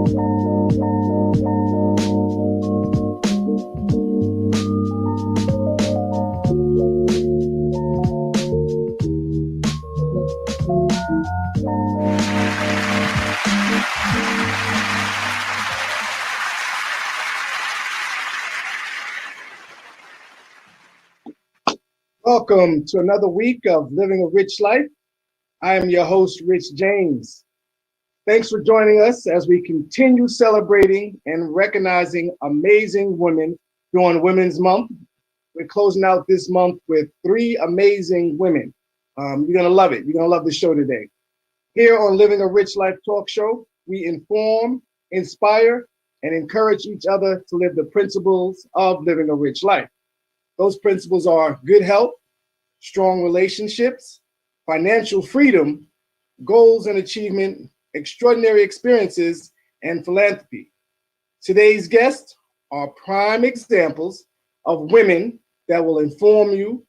Welcome to another week of Living a Rich Life. I am your host, Rich James. Thanks for joining us as we continue celebrating and recognizing amazing women during Women's Month. We're closing out this month with 3 amazing women. You're going to love it. You're going to love the show today. Here on Living a Rich Life Talk Show, we inform, inspire, and encourage each other to live the principles of living a rich life. Those principles are good health, strong relationships, financial freedom, goals and achievement, extraordinary experiences, and philanthropy. Today's guests are prime examples of women that will inform you.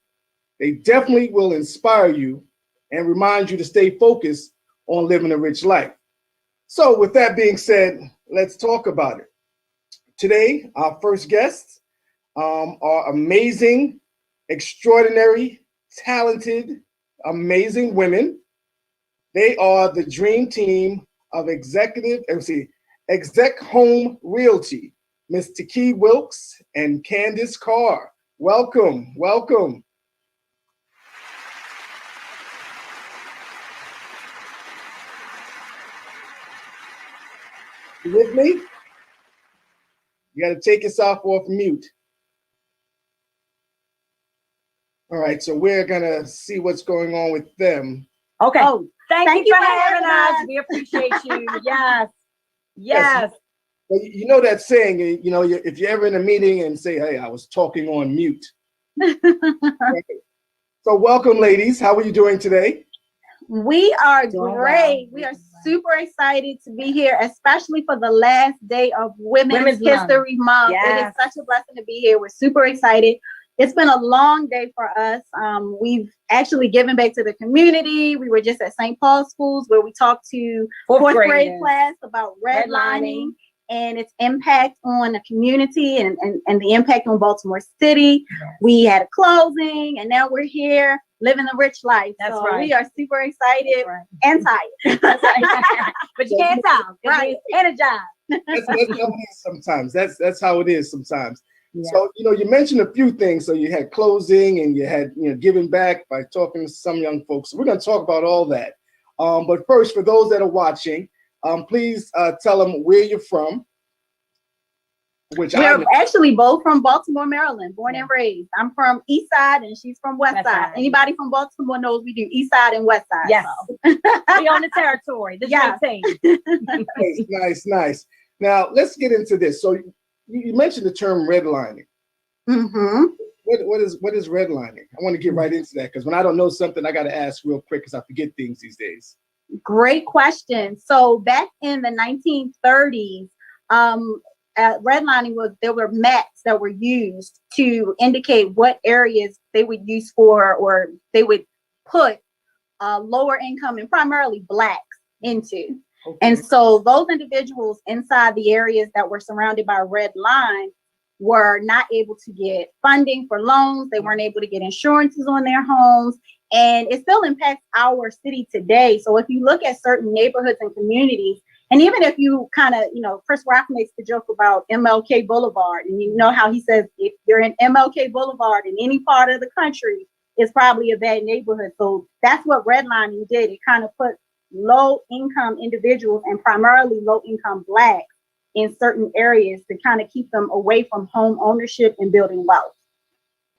They definitely will inspire you and remind you to stay focused on living a rich life. So with that being said, let's talk about it. Today, our first guests are amazing, extraordinary, talented, amazing women. They are the dream team of Exec Home Realty, Ms. Taki Wilkes and Candace Carr. Welcome, welcome. You with me? You got to take yourself off mute. All right, so we're gonna see what's going on with them. Okay. Oh, thank you for having us. We appreciate you. Yes. Well, you know that saying, you know, if you're ever in a meeting and say, hey, I was talking on mute. So welcome, ladies. How are you doing today? We are great. We are super excited to be here, especially for the last day of Women's History Month. Yes. It is such a blessing to be here. We're super excited. It's been a long day for us. We've actually given back to the community. We were just at St. Paul Schools where we talked to fourth grade class about redlining and its impact on the community and the impact on Baltimore City. Yes. We had a closing and now we're here living a rich life. That's so right. We are super excited and tired. That's right. But you can't tell. Right. Energized. That's how it is sometimes. That's how it is sometimes. Yeah. So, you know, you mentioned a few things. So you had closing and you had, you know, giving back by talking to some young folks. So we're going to talk about all that. But first, for those that are watching, please tell them where you're from. We're actually both from Baltimore, Maryland, born and raised. I'm from East Side and she's from West Side. Anybody from Baltimore knows we do East Side and West Side. Yes. So. We own the territory. Nice. Now, let's get into this. So you mentioned the term redlining. Mm-hmm. What is redlining? I want to get right into that because when I don't know something, I got to ask real quick because I forget things these days. Great question. So back in the 1930s, redlining there were maps that were used to indicate what areas they would use for, or they would put lower income and primarily Blacks into. Okay. And so those individuals inside the areas that were surrounded by red lines were not able to get funding for loans. They weren't able to get insurances on their homes. And it still impacts our city today. So if you look at certain neighborhoods and communities, and even if you kind of, you know, Chris Rock makes the joke about MLK Boulevard, and you know how he says, if you're in MLK Boulevard in any part of the country, it's probably a bad neighborhood. So that's what redlining did. It kind of put low income individuals and primarily low income Blacks in certain areas to kind of keep them away from home ownership and building wealth.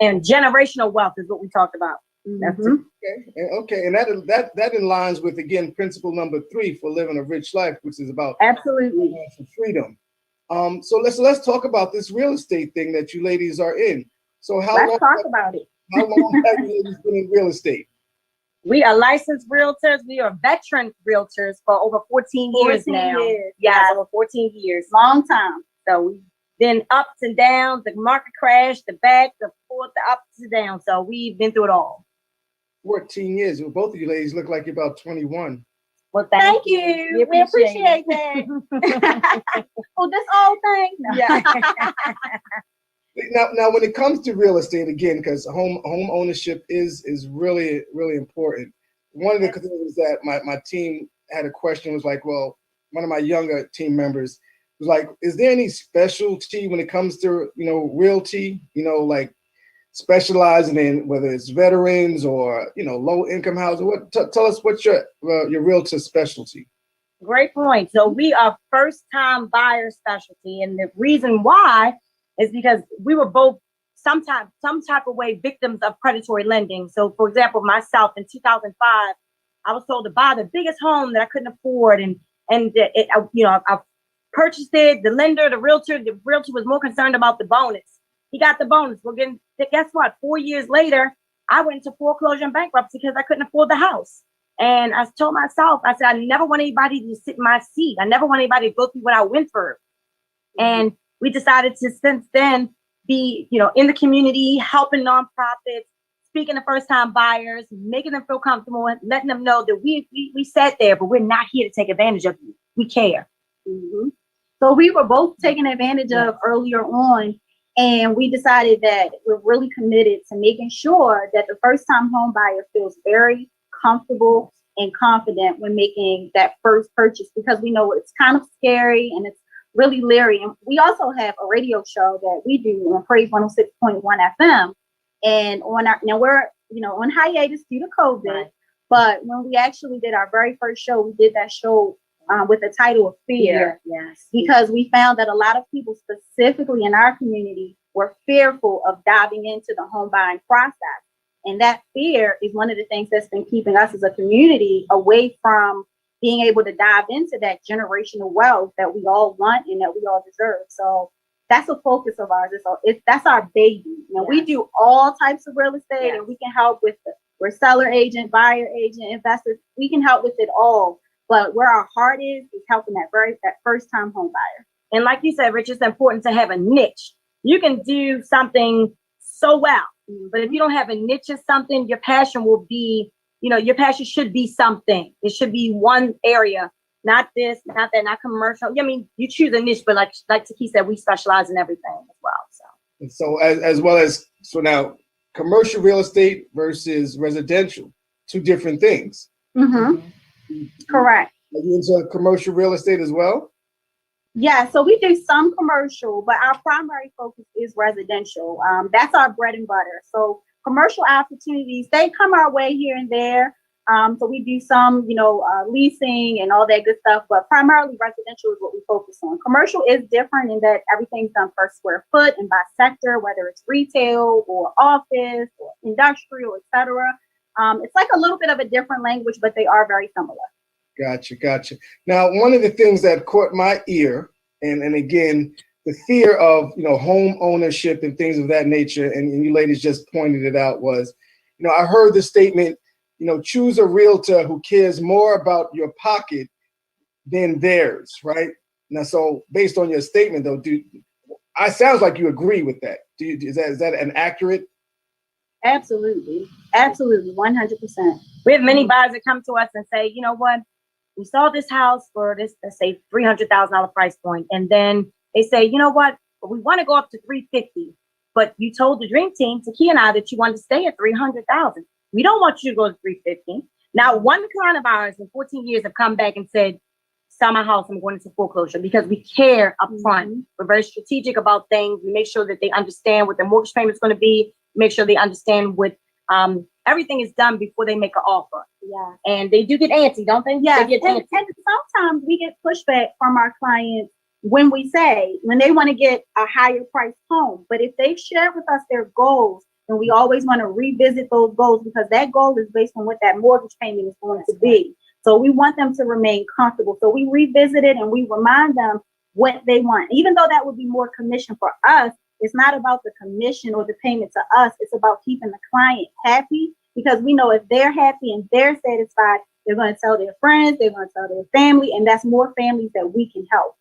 And generational wealth is what we talked about. Mm-hmm. Okay, and that aligns with, again, principle number 3 for living a rich life, which is about absolutely financial freedom. So let's talk about this real estate thing that you ladies are in. So let's talk about it. How long have you ladies been in real estate? We are licensed realtors. We are veteran realtors for over 14 years now. Yeah, over 14 years. Long time. So we've been ups and downs, the market crash, the back, the forth, the ups and downs. So we've been through it all. 14 years. Well, both of you ladies look like you're about 21. Well, Thank you. We appreciate that. Oh, this old thing? Yeah. Now, when it comes to real estate, again, because home ownership is really important. One of the things that my team had a question was like, well, one of my younger team members was like, is there any specialty when it comes to realty? Like specializing in whether it's veterans or low income housing. Tell us what's your realtor specialty? Great point. So we are first time buyer specialty, and the reason why is because we were both some type of way victims of predatory lending. So, for example, myself in 2005, I was told to buy the biggest home that I couldn't afford, and I purchased it. The realtor was more concerned about the bonus. He got the bonus. Guess what? 4 years later, I went into foreclosure and bankruptcy because I couldn't afford the house. And I told myself, I said, I never want anybody to sit in my seat. I never want anybody to go through what I went through. And we decided to, since then, be, in the community, helping nonprofits, speaking to first-time buyers, making them feel comfortable, and letting them know that we sat there, but we're not here to take advantage of you. We care. Mm-hmm. So we were both taken advantage of earlier on, and we decided that we're really committed to making sure that the first-time home buyer feels very comfortable and confident when making that first purchase, because we know it's kind of scary and it's really leery. And we also have a radio show that we do on Praise 106.1 FM, and now we're on hiatus due to COVID. Right. But when we actually did our very first show, we did that show with the title of Fear. Yes. Because we found that a lot of people, specifically in our community, were fearful of diving into the home buying process. And that fear is one of the things that's been keeping us as a community away from being able to dive into that generational wealth that we all want and that we all deserve. So that's a focus of ours. That's our baby. We do all types of real estate, and we can help with we're seller agent, buyer agent, investors. We can help with it all. But where our heart is helping that first time home buyer. And like you said, Rich, it's important to have a niche. You can do something so well, but if you don't have a niche of something, your passion will be, your passion should be something. It should be one area, not this, not that, not commercial. I mean, you choose a niche, but like Taki said, we specialize in everything as well. So now commercial real estate versus residential, two different things. Mm-hmm. Correct. Are you into commercial real estate as well? Yeah, so we do some commercial, but our primary focus is residential. That's our bread and butter. So commercial opportunities, they come our way here and there. So we do some, leasing and all that good stuff, but primarily residential is what we focus on. Commercial is different in that everything's done per square foot and by sector, whether it's retail or office or industrial, etc. It's like a little bit of a different language, but they are very similar. Gotcha. Now, one of the things that caught my ear, and again, the fear of home ownership and things of that nature, and you ladies just pointed it out, was, I heard the statement, choose a realtor who cares more about your pocket than theirs, right? Now, so based on your statement, though, it sounds like you agree with that. Is that an accurate? Absolutely, 100%. We have many buyers that come to us and say, you know what? We saw this house for this, let's say $300,000 price point. And then they say, you know what? We want to go up to $350,000, but you told the dream team, Taki and I, that you wanted to stay at $300,000. We don't want you to go to $350,000. Now, one client of ours in 14 years have come back and said, sell my house, I'm going into foreclosure, because we care up front. Mm-hmm. We're very strategic about things. We make sure that they understand what their mortgage payment is going to be, make sure they understand what everything is done before they make an offer. Yeah. And they do get antsy, don't they? Yeah. And sometimes we get pushback from our clients when they want to get a higher price home. But if they share with us their goals, then we always want to revisit those goals, because that goal is based on what that mortgage payment is going to be. So we want them to remain comfortable. So we revisit it and we remind them what they want. Even though that would be more commission for us, it's not about the commission or the payment to us. It's about keeping the client happy, because we know if they're happy and they're satisfied, they're going to tell their friends, they're going to tell their family, and that's more families that we can help.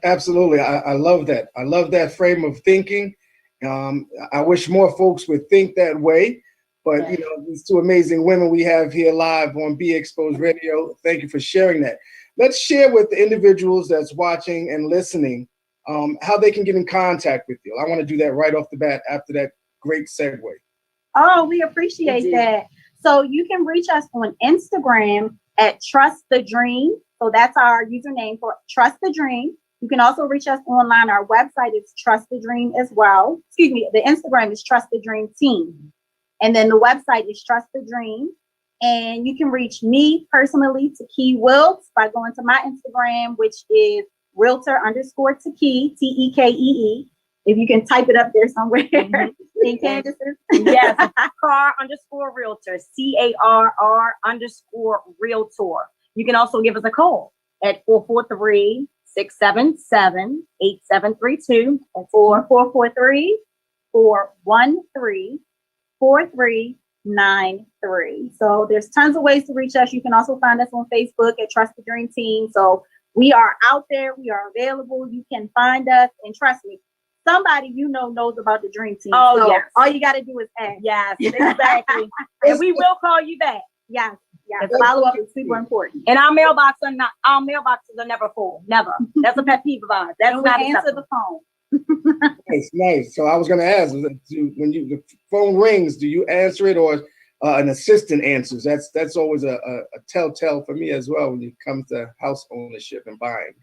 Absolutely. I love that. I love that frame of thinking. I wish more folks would think that way. But you know, these two amazing women we have here live on Be Exposed Radio. Thank you for sharing that. Let's share with the individuals that's watching and listening how they can get in contact with you. I want to do that right off the bat after that great segue. Oh, we appreciate that. So you can reach us on Instagram at Trust the Dream. So that's our username for Trust the Dream. You can also reach us online. Our website is Trust the Dream as well. Excuse me, the Instagram is Trust the Dream Team. And then the website is Trust the Dream. And you can reach me personally, Takee Wilkes, by going to my Instagram, which is Realtor_Takee, Tekee. If you can type it up there somewhere. In Candace's. Yes, car_realtor, CARR_realtor. You can also give us a call at 443-677-8732 or 443-413-4393. So there's tons of ways to reach us. You can also find us on Facebook at Trust the Dream Team. So we are out there. We are available. You can find us, and trust me, somebody you know knows about the Dream Team. Oh, so yes. All you got to do is ask. Yes, exactly. And we will call you back. Yes. Follow up is super important. And our mailboxes are never full. Never. That's a pet peeve of ours. That's And not we answer acceptable. the phone. Nice. So I was going to ask, when the phone rings, do you answer it, or an assistant answers? That's always a telltale for me as well when it comes to house ownership and buying.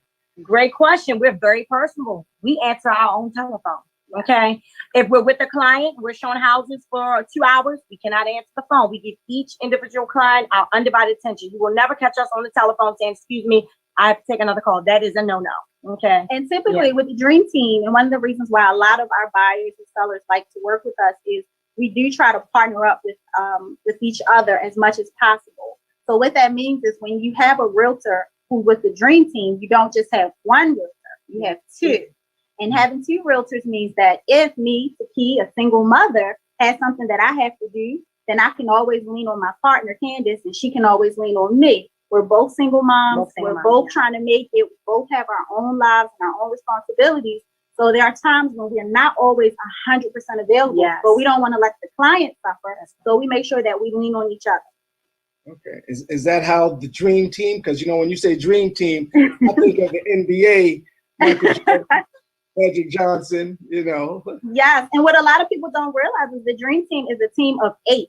Great question. We're very personable. We answer our own telephone. Okay. If we're with a client, we're showing houses for 2 hours, we cannot answer the phone. We give each individual client our undivided attention. You will never catch us on the telephone saying, excuse me, I have to take another call. That is a no-no. Okay. And typically with the Dream Team, and one of the reasons why a lot of our buyers and sellers like to work with us is we do try to partner up with each other as much as possible. So what that means is when you have a realtor who with the Dream Team, you don't just have one realtor, you have two. And having two realtors means that if me, Takee, a single mother, has something that I have to do, then I can always lean on my partner, Candace, and she can always lean on me. We're both single moms. We're both trying to make it. We both have our own lives and our own responsibilities. So there are times when we're not always 100% available, but we don't want to let the client suffer. So we make sure that we lean on each other. Okay. Is that how the Dream Team? Because, you know, when you say Dream Team, I think of the NBA, Michael Jordan, Magic Johnson, you know. Yes. And what a lot of people don't realize is the Dream Team is a team of 8.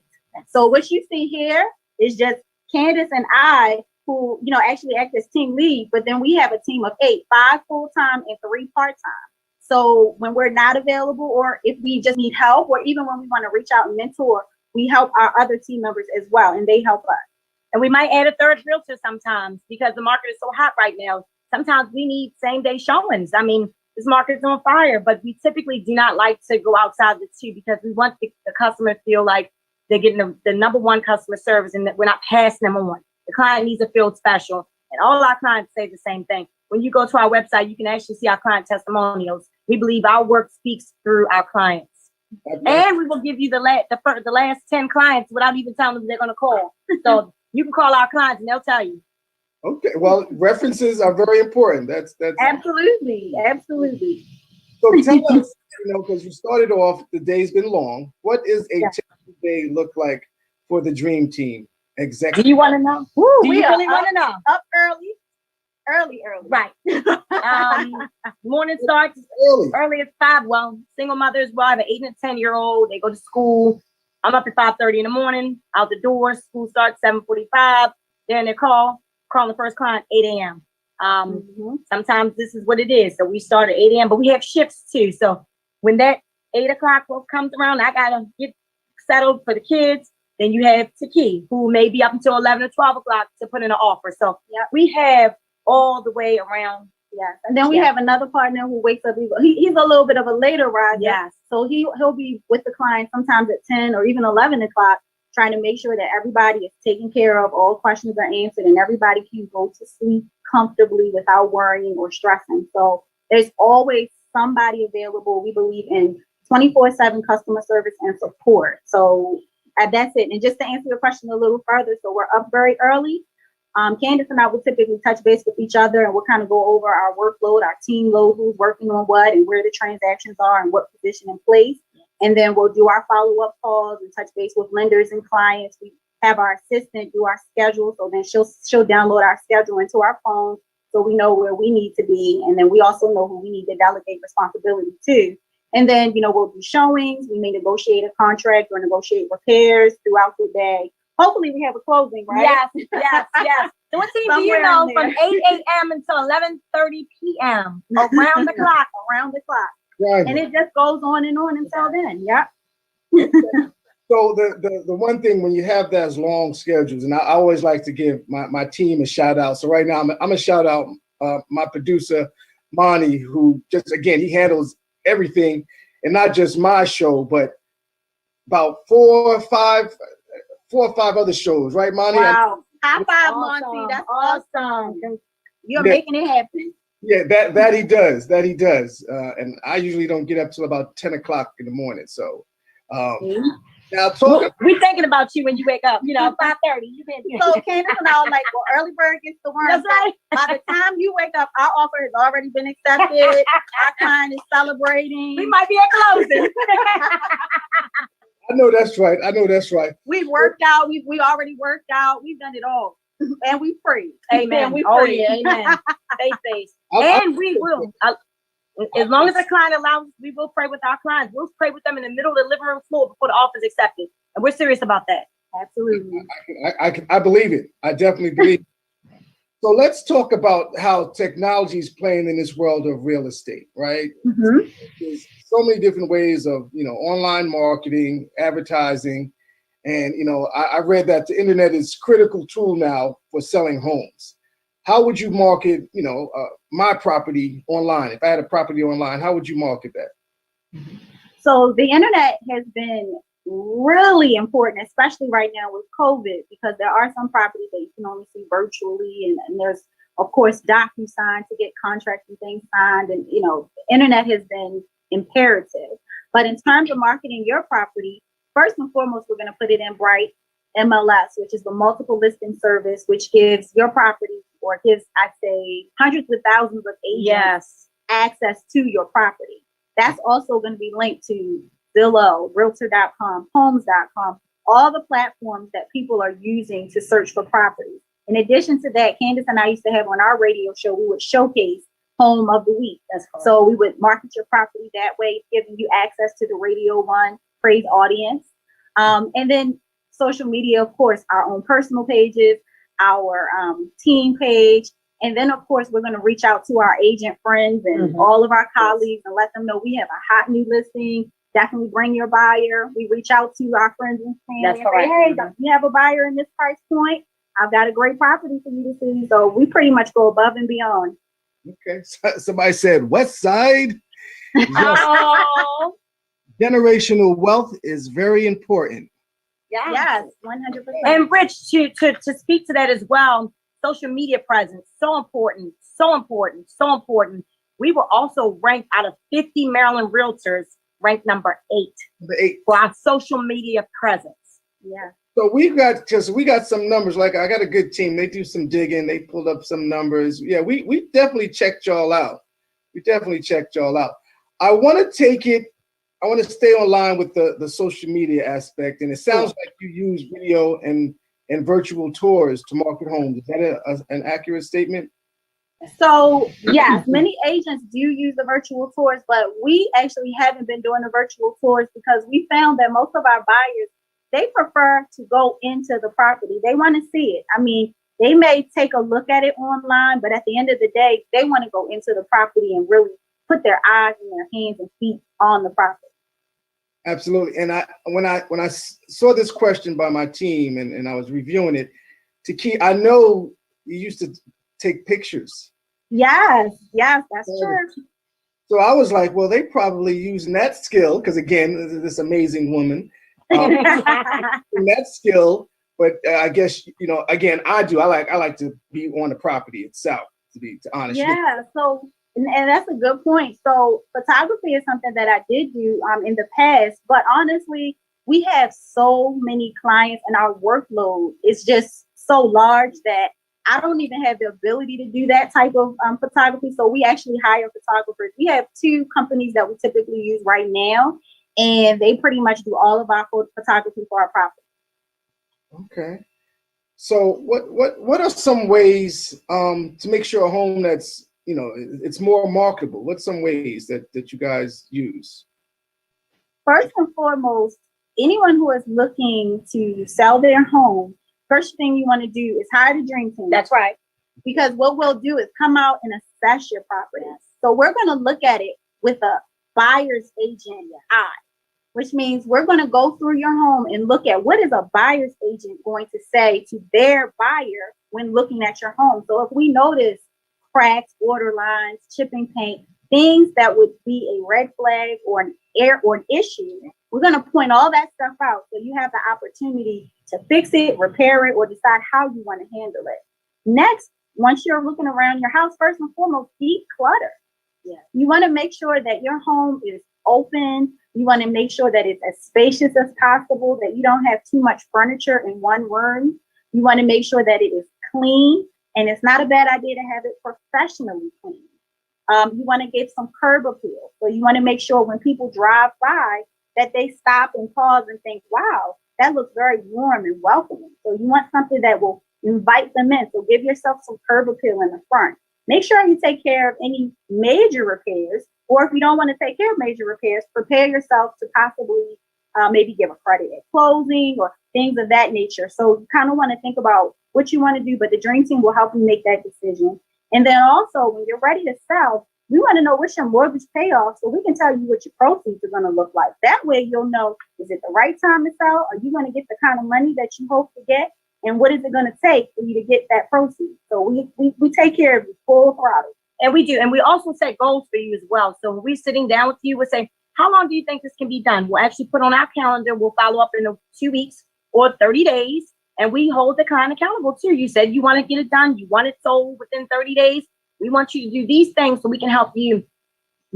So what you see here is just Candace and I, who, you know, actually act as team lead, but then we have a team of 8, 5 full-time and 3 part-time. So when we're not available, or if we just need help, or even when we want to reach out and mentor, we help our other team members as well, and they help us. And we might add a third realtor sometimes because the market is so hot right now. Sometimes we need same-day showings. I mean, this market's on fire, but we typically do not like to go outside the 2 because we want the customer to feel like they're getting the number one customer service and that we're not passing them on. The client needs to feel special. And all our clients say the same thing. When you go to our website, you can actually see our client testimonials. We believe our work speaks through our clients. And we will give you the last 10 clients without even telling them they're going to call. So you can call our clients and they'll tell you. Okay. Well, references are very important. That's absolutely. So tell us, you know, because you started off, the day's been long. What is a typical day look like for the Dream Team? Exactly. Do you want to know? Do you really want to know? Up early. Right. Morning starts early as 5. Well, single mothers, well, I have an 8 and a 10-year-old. They go to school. I'm up at 5:30 in the morning, out the door. School starts 7:45. They're in their calling the first client 8 a.m. Sometimes this is what it is. So we start at 8 a.m., but we have shifts too. So when that 8 o'clock comes around, I gotta get settled for the kids. Then you have Takee, who may be up until 11 or 12 o'clock to put in an offer. So we have all the way around. Yes. And then we have another partner who wakes up. He's a little bit of a later riser. Yes. So he'll be with the client sometimes at 10 or even 11 o'clock, trying to make sure that everybody is taken care of, all questions are answered, and everybody can go to sleep comfortably without worrying or stressing. So there's always somebody available. We believe in 24/7 customer service and support. So that's it. And just to answer your question a little further, so we're up very early. Candace and I will typically touch base with each other, and we'll kind of go over our workload, our team load, who's working on what, and where the transactions are and what position in place. And then we'll do our follow-up calls and touch base with lenders and clients. We have our assistant do our schedule. So then she'll download our schedule into our phone so we know where we need to be. And then we also know who we need to delegate responsibility to. And then, we'll do showings. We may negotiate a contract or negotiate repairs throughout the day. Hopefully we have a closing, right? Yes. So what team do you know from 8 a.m. until 11:30 p.m. around the clock? Around the clock. Right. And it just goes on and on until then. Yep. So the one thing when you have those long schedules, and I always like to give my team a shout out. So right now I'm gonna shout out my producer Monty, who just again he handles everything, and not just my show, but about four or five other shows, right, Monty? Wow. High five, Awesome. Monty. That's Awesome. You're making it happen. Yeah, that he does. And I usually don't get up till about 10 o'clock in the morning. So now we're thinking about you when you wake up, 5:30. You been So Candace and I are like, well, early bird gets the worm. That's right. By the time you wake up, our offer has already been accepted. Our client is celebrating. We might be at closing. I know that's right. We worked out. We already worked out. We've done it all. And we prayed. Amen. We Oh, prayed. yeah, amen. Faith. And we will. As long as the client allows, we will pray with our clients. We'll pray with them in the middle of the living room floor before the offer is accepted. And we're serious about that. Absolutely. I believe it. I definitely believe it. So let's talk about how technology is playing in this world of real estate, right? Mm-hmm. There's so many different ways of, online marketing, advertising. And, I read that the internet is a critical tool now for selling homes. How would you market, my property online? If I had a property online, how would you market that? So the internet has been really important, especially right now with COVID, because there are some properties that you can only see virtually. And there's, of course, DocuSign to get contracts and things signed. And, the internet has been imperative. But in terms of marketing your property, first and foremost, we're going to put it in Bright MLS, which is the multiple listing service, which gives your property or gives, I'd say, hundreds of thousands of agents access to your property. That's also going to be linked to Zillow, Realtor.com, Homes.com, all the platforms that people are using to search for properties. In addition to that, Candace and I used to have on our radio show, we would showcase Home of the Week. That's cool. So we would market your property that way, giving you access to the Radio 1 praise audience. And then social media, of course, our own personal pages, our team page. And then, of course, we're going to reach out to our agent friends and all of our colleagues and let them know we have a hot new listing. Definitely bring your buyer. We reach out to our friends and family and say, hey, do you have a buyer in this price point? I've got a great property for you to see. So we pretty much go above and beyond. Okay. Somebody said West Side. Oh. Generational wealth is very important. Yes, 100%. And Rich, to speak to that as well, social media presence, so important. We were also ranked out of 50 Maryland realtors, ranked number 8 for our social media presence. Yeah. So we got some numbers. Like I got a good team. They do some digging. They pulled up some numbers. Yeah, we definitely checked y'all out. I want to stay online with the social media aspect. And it sounds like you use video and virtual tours to market homes. Is that an accurate statement? So yes, many agents do use the virtual tours, but we actually haven't been doing the virtual tours because we found that most of our buyers, they prefer to go into the property. They want to see it. I mean, they may take a look at it online, but at the end of the day, they want to go into the property and really put their eyes and their hands and feet on the property. Absolutely. And when I saw this question by my team and I was reviewing it, I know you used to take pictures. Yes, that's true. So I was like, well, they probably using that skill because again, this amazing woman, that skill. But I guess again, I like to be on the property itself. To be honest. Yeah. So. And that's a good point. So photography is something that I did do in the past, but honestly, we have so many clients and our workload is just so large that I don't even have the ability to do that type of photography. So we actually hire photographers. We have 2 companies that we typically use right now. and they pretty much do all of our photography for our property. Okay. So what are some ways to make sure a home that's, it's more marketable? What's some ways that you guys use? First and foremost, anyone who is looking to sell their home, first thing you want to do is hire the dream team. That's right. Because what we'll do is come out and assess your property. So we're going to look at it with a buyer's agent eye, which means we're going to go through your home and look at what is a buyer's agent going to say to their buyer when looking at your home. So if we notice cracks, border lines, chipping paint, things that would be a red flag or an issue, we're going to point all that stuff out so you have the opportunity to fix it, repair it, or decide how you want to handle it. Next, once you're looking around your house, first and foremost, declutter. Yeah. You want to make sure that your home is open. You want to make sure that it's as spacious as possible, that you don't have too much furniture in one room. You want to make sure that it is clean, and it's not a bad idea to have it professionally clean. You want to get some curb appeal. So you want to make sure when people drive by that they stop and pause and think, wow, that looks very warm and welcoming. So you want something that will invite them in. So give yourself some curb appeal in the front. Make sure you take care of any major repairs, or if you don't want to take care of major repairs, prepare yourself to possibly maybe give a credit at closing or things of that nature. So you kind of want to think about what you want to do, but the dream team will help you make that decision. And then also, when you're ready to sell, we want to know what's your mortgage payoff so we can tell you what your proceeds are going to look like. That way you'll know, is it the right time to sell? Are you going to get the kind of money that you hope to get? And what is it going to take for you to get that proceed? So we take care of you full throttle. And we do. And we also set goals for you as well. So when we're sitting down with you, we'll say, how long do you think this can be done? We'll actually put on our calendar. We'll follow up in 2 weeks or 30 days. And we hold the client accountable too. You said you want to get it done. You want it sold within 30 days. We want you to do these things so we can help you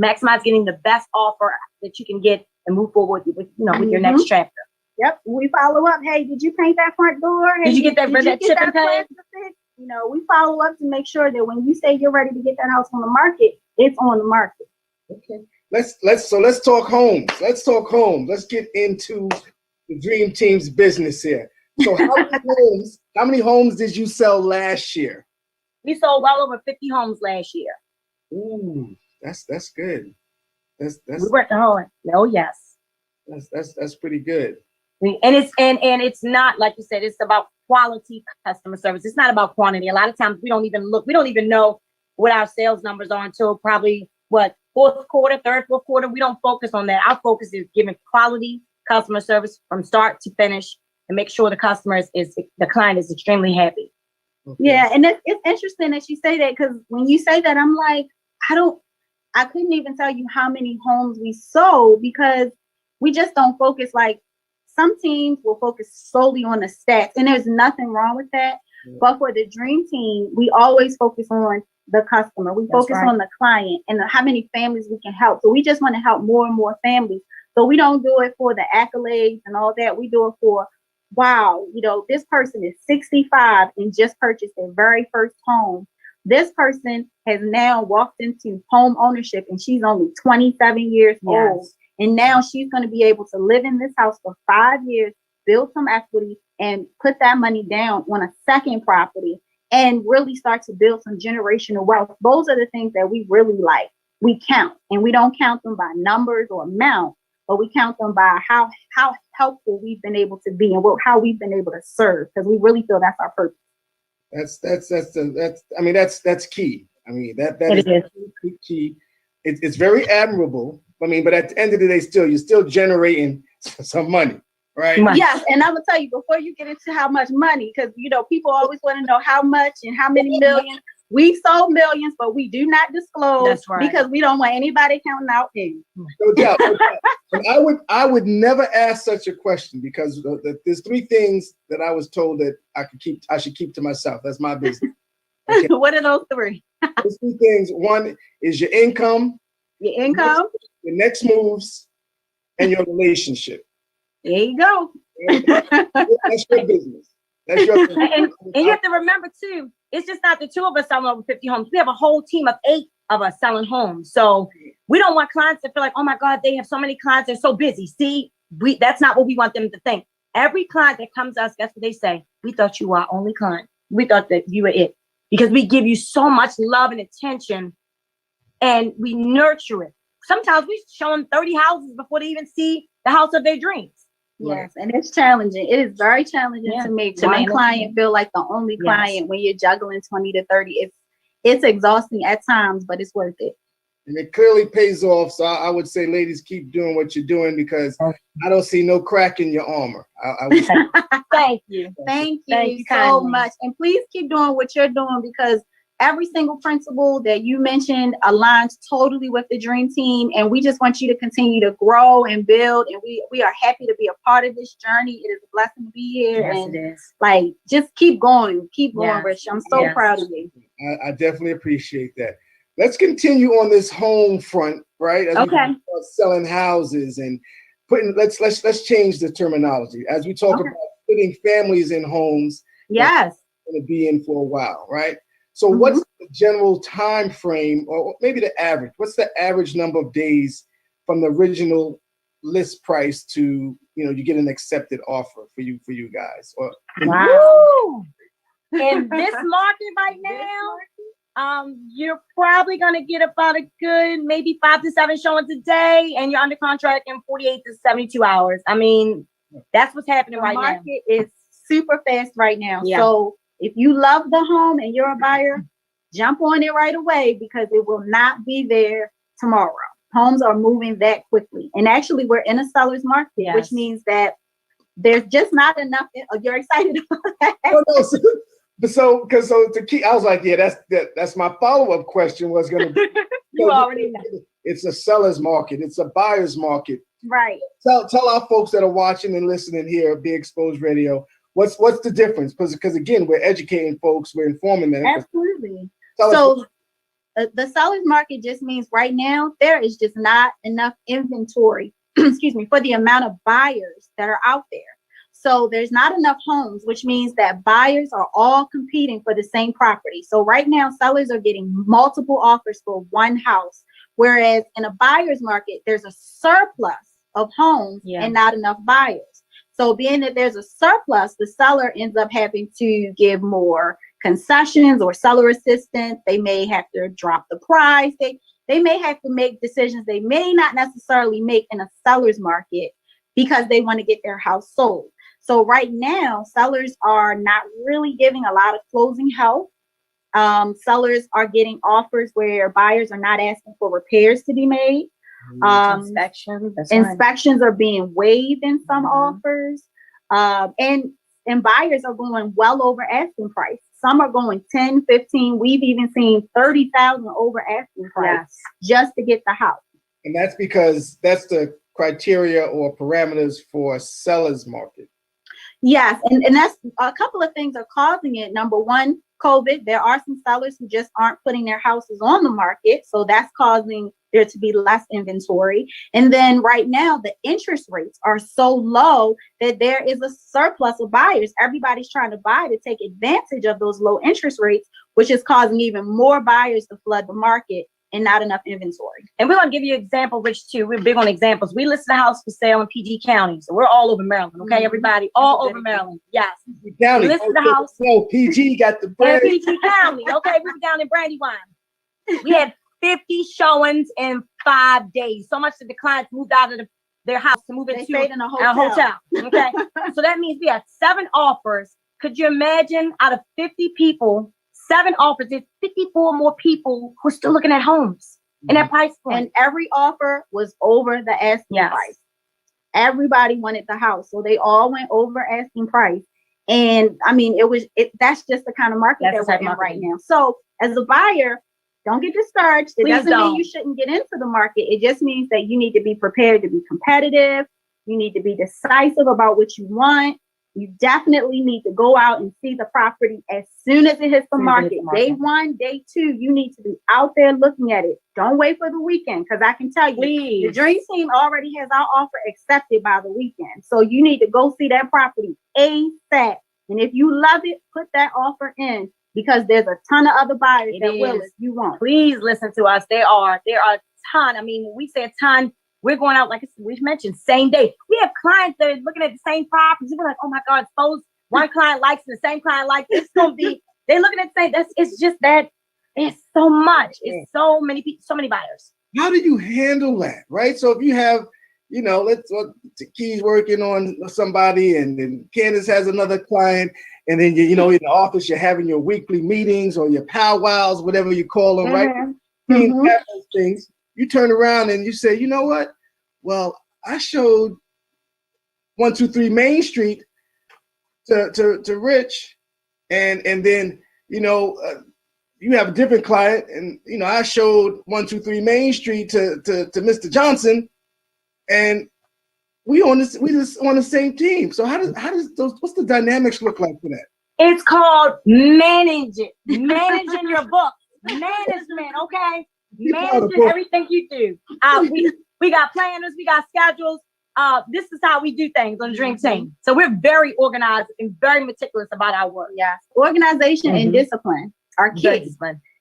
maximize getting the best offer that you can get and move forward with your next chapter. Yep. We follow up. Hey, did you paint that front door? Hey, did you get that chip and paint? We follow up to make sure that when you say you're ready to get that house on the market, it's on the market. Okay. Let's talk homes. Let's get into the dream team's business here. So how many homes did you sell last year? We sold well over 50 homes last year. Ooh, that's good. That's we worked hard. Oh yes. That's pretty good. And it's not, like you said, it's about quality customer service. It's not about quantity. A lot of times we don't even know what our sales numbers are until probably fourth quarter, fourth quarter. We don't focus on that. Our focus is giving quality customer service from start to finish and make sure the the client is extremely happy. Okay. Yeah, and it's interesting that you say that, because when you say that, I'm like, I couldn't even tell you how many homes we sold, because we just don't focus. Like, some teams will focus solely on the stats, and there's nothing wrong with that. Yeah. But for the dream team, we always focus on the customer. We focus on the client and how many families we can help. So we just want to help more and more families. So we don't do it for the accolades and all that. We do it for, wow, this person is 65 and just purchased their very first home. This person has now walked into home ownership and she's only 27 years old. And now she's going to be able to live in this house for 5 years, build some equity, and put that money down on a second property and really start to build some generational wealth. Those are the things that we really like. We count, and we don't count them by numbers or amount, but we count them by how helpful we've been able to be and how we've been able to serve, because we really feel that's our purpose. That's key. I mean, that is key. It's very admirable. I mean, but at the end of the day, you're still generating some money, right? Yes, and I'm gonna tell you, before you get into how much money, because people always want to know how much and how many millions. We sold millions, but we do not disclose, because we don't want anybody counting out in. No doubt. And I would never ask such a question, because there's 3 things that I was told that I should keep to myself. That's my business. Okay. What are those 3? Those 3 things. One is your income. Your next moves, and your relationship. There you go. That's your business. That's your business. And you have to remember too, it's just not the 2 of us selling over 50 homes. We have a whole team of 8 of us selling homes. So We don't want clients to feel like, oh my God, they have so many clients, they're so busy. See, that's not what we want them to think. Every client that comes to us, guess what they say? We thought you were our only client. We thought that you were it. Because we give you so much love and attention and we nurture it. Sometimes we show them 30 houses before they even see the house of their dreams. Yes, and it's challenging. It is very challenging to make one client feel like the only client when you're juggling 20 to 30. It's exhausting at times, but it's worth it. And it clearly pays off. So I would say, ladies, keep doing what you're doing because I don't see no crack in your armor. I would say. Thank you. Thank you so much. And please keep doing what you're doing because every single principle that you mentioned aligns totally with the Dream Team. And we just want you to continue to grow and build. And we are happy to be a part of this journey. It is a blessing to be here. Yes, and it is. Like, just keep going, Rich. I'm so proud of you. I definitely appreciate that. Let's continue on this home front, right? As we start selling houses and let's change the terminology as we talk about putting families in homes. Yes. Going to be in for a while, right? So what's the general time frame or maybe the average? What's the average number of days from the original list price to, you get an accepted offer for you guys? Wow. In this market right now, you're probably going to get about a good maybe 5 to 7 showings a day, and you're under contract in 48 to 72 hours. I mean, that's what's happening right now. The market is super fast right now. Yeah. So if you love the home and you're a buyer, jump on it right away because it will not be there tomorrow. Homes are moving that quickly. And actually, we're in a seller's market, which means that there's just not enough. You're excited about that? So to keep, I was like, that's my follow-up question was going to be. You already know. It's a seller's market. It's a buyer's market. Right. Tell our folks that are watching and listening here at Be Exposed Radio, what's the difference? Because again, we're educating folks, we're informing them. Absolutely. So the seller's market just means right now there is just not enough inventory, for the amount of buyers that are out there. So there's not enough homes, which means that buyers are all competing for the same property. So right now, sellers are getting multiple offers for one house, whereas in a buyer's market, there's a surplus of homes and not enough buyers. So being that there's a surplus, the seller ends up having to give more concessions or seller assistance. They may have to drop the price. They may have to make decisions they may not necessarily make in a seller's market because they want to get their house sold. So right now, sellers are not really giving a lot of closing help. Sellers are getting offers where buyers are not asking for repairs to be made. Inspections are being waived in some offers. And buyers are going well over asking price. Some are going 10, 15. We've even seen 30,000 over asking price just to get the house. And that's because that's the criteria or parameters for a seller's market. Yes, and that's a couple of things are causing it. Number one, COVID. There are some sellers who just aren't putting their houses on the market. So that's causing there to be less inventory. And then right now, the interest rates are so low that there is a surplus of buyers. Everybody's trying to buy to take advantage of those low interest rates, which is causing even more buyers to flood the market and not enough inventory. And we're going to give you an example, Rich, too. We're big on examples. We list a house for sale in PG County. So we're all over Maryland, okay, everybody? All over Maryland. Yes. County. We listed the house. No, PG got the brand. In PG County. Okay, we were down in Brandywine. We had 50 showings in 5 days. So much that the clients moved out of their house to move into a hotel. Okay. So that means we had 7 offers. Could you imagine out of 50 people, 7 offers, there's 54 more people who are still looking at homes in that price point. And every offer was over the asking price. Everybody wanted the house. So they all went over asking price. And I mean, that's just the kind of market that we're in right now. So as a buyer, don't get discouraged. It doesn't mean you shouldn't get into the market. It just means that you need to be prepared to be competitive. You need to be decisive about what you want. You definitely need to go out and see the property as soon as it hits the market. Day 1, day 2, you need to be out there looking at it. Don't wait for the weekend, because I can tell you, the Dream Team already has our offer accepted by the weekend. So you need to go see that property ASAP. And if you love it, put that offer in, because there's a ton of other buyers that will if you want. Please listen to us. There are ton. I mean, when we say a ton, we're going out, like we mentioned, same day. We have clients that are looking at the same properties. We're like, oh my God, suppose one client likes and the same client likes. It's going to be, they're looking at the same. It's just that it's so much. It's so many people, so many buyers. How do you handle that, right? So if you have, let's Key's working on somebody, and then Candace has another client, and then in the office you're having your weekly meetings or your powwows, whatever you call them, right? Have those things. You turn around and you say, you know what? Well, I showed 123 Main Street to Rich, and then you have a different client, and I showed 123 Main Street to Mr. Johnson, and we just on the same team. So how does what's the dynamics look like for that? It's called managing your book. Management, okay? Managing everything you do. We got planners, we got schedules. This is how we do things on the Dream Team. So we're very organized and very meticulous about our work. Yes. Organization and discipline are key.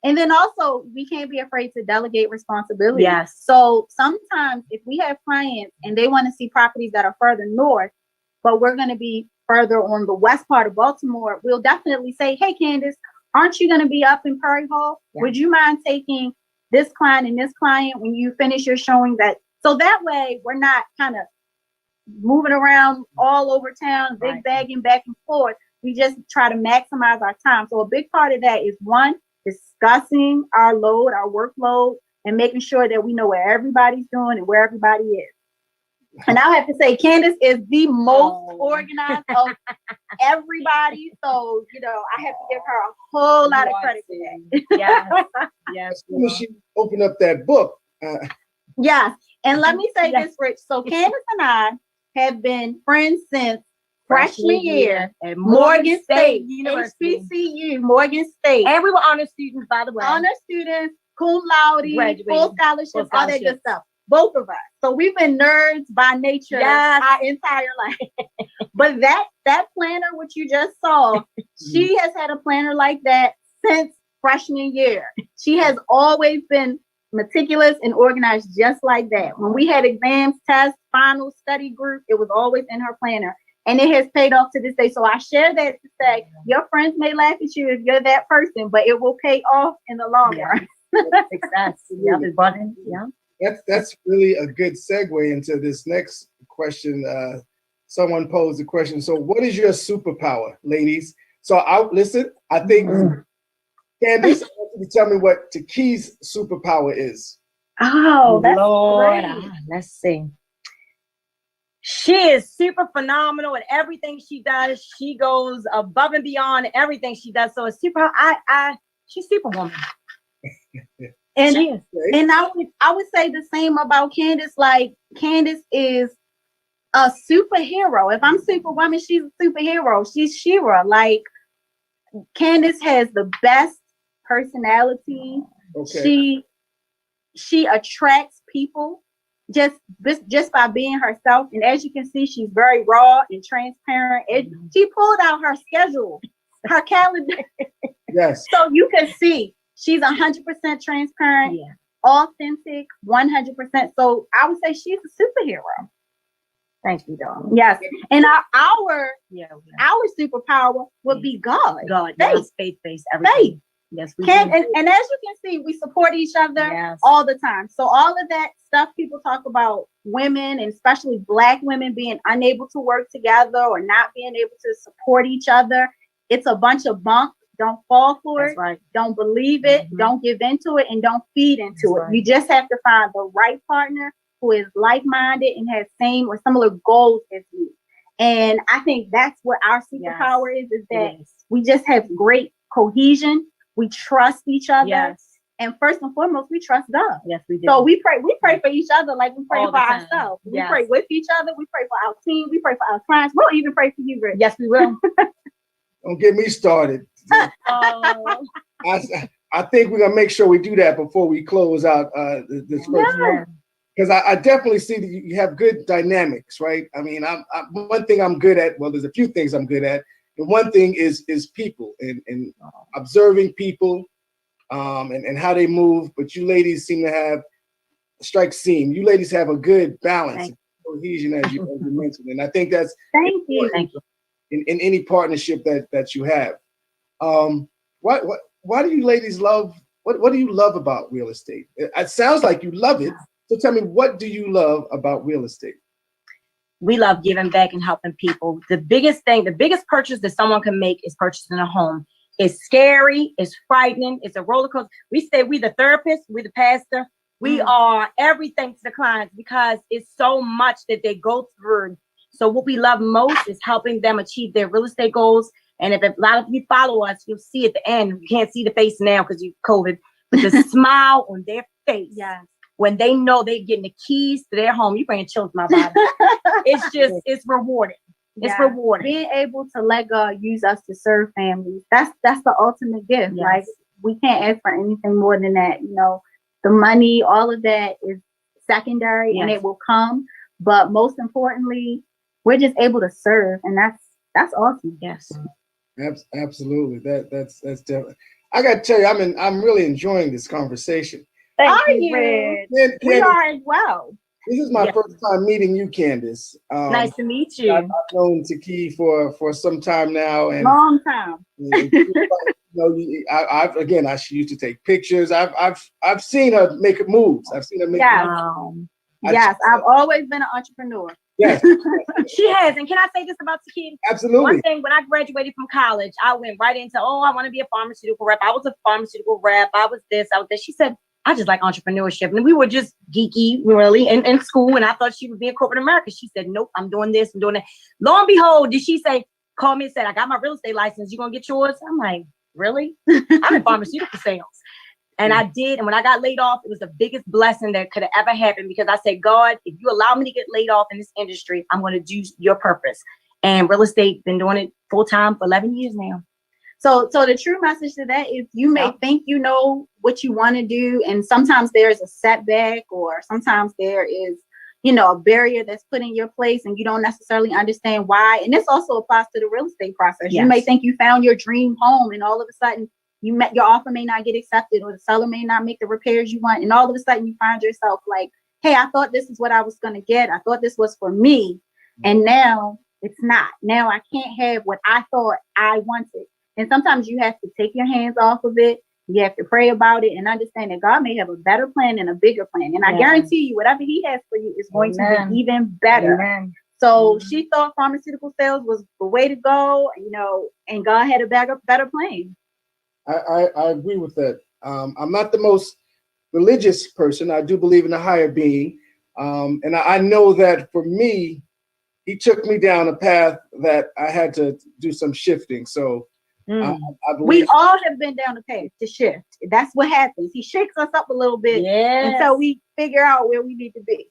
And then also, we can't be afraid to delegate responsibility. Yes. So sometimes if we have clients and they want to see properties that are further north, but we're going to be further on the west part of Baltimore, we'll definitely say, hey, Candace, aren't you going to be up in Prairie Hall? Yeah. Would you mind taking this client and this client when you finish your showing that? So that way we're not kind of moving around all over town, big bagging back and forth. We just try to maximize our time. So a big part of that is one, discussing our load, our workload, and making sure that we know where everybody's doing and where everybody is. And I have to say, Candace is the most organized of everybody. So, I have to give her a whole lot of credit for that. Yes. Yes. As soon as she opened up that book. Yes. And let me say this, Rich. So Candace and I have been friends since freshman year at Morgan State University. HBCU, Morgan State. And we were honor students, by the way. Honor students, cum laude, full scholarships, all that good stuff. Both of us. So we've been nerds by nature our entire life. But that planner, which you just saw, she has had a planner like that since freshman year. She has always been meticulous and organized just like that. When we had exams, tests, finals, study group, it was always in her planner. And it has paid off to this day. So I share that to say, your friends may laugh at you if you're that person, but it will pay off in the long run. Success. That's really a good segue into this next question. Someone posed the question. So what is your superpower, ladies? So I think Candace, I want you to tell me what Takee's superpower is. Oh, that's Lord. great. Let's see. She is super phenomenal at everything she does. She goes above and beyond everything she does. So it's super. She's Superwoman. And I would say the same about Candace. Like, Candace is a superhero. If I'm Superwoman, she's a superhero. She's She-Ra. Like, Candace has the best personality. Okay. She attracts people just by being herself. And as you can see, she's very raw and transparent. She pulled out her schedule, her calendar. Yes. So you can see she's 100% transparent, authentic, 100%. So I would say she's a superhero. Thank you, darling. Yes. And our superpower would be God. Faith, everything. Faith. Yes, we and as you can see, we support each other all the time. So all of that stuff people talk about women, and especially Black women, being unable to work together or not being able to support each other, it's a bunch of bunk. Don't fall for it. Right. Don't believe it. Don't give into it, and don't feed into it. Right. You just have to find the right partner who is like-minded and has same or similar goals as you. And I think that's what our superpower is that we just have great cohesion. We trust each other. Yes. And first and foremost, we trust God. Yes, we do. So we pray for each other like we pray All for the time. ourselves. We Yes. pray with each other. We pray for our team. We pray for our clients. We'll even pray for you, Rick. Yes, we will. Don't get me started. I think we're gonna make sure we do that before we close out this first one. Because I definitely see that you have good dynamics, right? I mean, one thing I'm good at. Well, there's a few things I'm good at. And one thing is people and observing people and how they move. But you ladies seem to have strikes seam. You ladies have a good balance, Thank cohesion, as you mentioned, and I think that's Thank you. Thank you. in any partnership that you have. Why do you ladies love? What do you love about real estate? It sounds like you love it. So tell me, what do you love about real estate? We love giving back and helping people. The biggest purchase that someone can make is purchasing a home. It's scary, it's frightening, it's a roller coaster. We say we the therapist, we the pastor, we are everything to the clients because it's so much that they go through. So what we love most is helping them achieve their real estate goals. And if a lot of you follow us, you'll see at the end, you can't see the face now because you COVID, but the smile on their face. Yes. When they know they're getting the keys to their home, you bring chills to my body. It's rewarding. It's rewarding. Being able to let God use us to serve families. That's the ultimate gift. Yes. Like we can't ask for anything more than that. You know, the money, all of that is secondary and it will come. But most importantly, we're just able to serve, and that's awesome. Yes. Absolutely. That's definitely. I got to tell you, I'm really enjoying this conversation. Are you? We are as well. This is my first time meeting you, Candace. Nice to meet you. I've known Taki for some time now, and long time. She used to take pictures. I've seen her make moves. I've seen her make moves. Yes, I've always been an entrepreneur. Yes, she has. And can I say this about Taki? Absolutely. One thing, when I graduated from college, I went right into, I want to be a pharmaceutical rep. I was a pharmaceutical rep. I was this, I was this. She said, I just like entrepreneurship. And we were just geeky, really, in school. And I thought she would be in corporate America. She said, nope, I'm doing this, I'm doing that. Lo and behold, did she say, call me and said, I got my real estate license. You gonna get yours? I'm like, really? I'm in pharmaceutical sales. And I did. And when I got laid off, it was the biggest blessing that could have ever happened because I said, God, if you allow me to get laid off in this industry, I'm going to do your purpose. And real estate, been doing it full time for 11 years now. So the true message to that is you may think you know what you want to do. And sometimes there's a setback or sometimes there is, a barrier that's put in your place and you don't necessarily understand why. And this also applies to the real estate process. Yes. You may think you found your dream home and all of a sudden your offer may not get accepted or the seller may not make the repairs you want. And all of a sudden you find yourself like, hey, I thought this is what I was going to get. I thought this was for me. And now it's not. Now I can't have what I thought I wanted. And sometimes you have to take your hands off of it. You have to pray about it and understand that God may have a better plan and a bigger plan. And I guarantee you, whatever he has for you is going to be even better. Amen. So she thought pharmaceutical sales was the way to go, and God had a better plan. I agree with that. I'm not the most religious person. I do believe in a higher being. And I know that for me, he took me down a path that I had to do some shifting. So I we all have been down the path to shift. That's what happens. He shakes us up a little bit until we figure out where we need to be.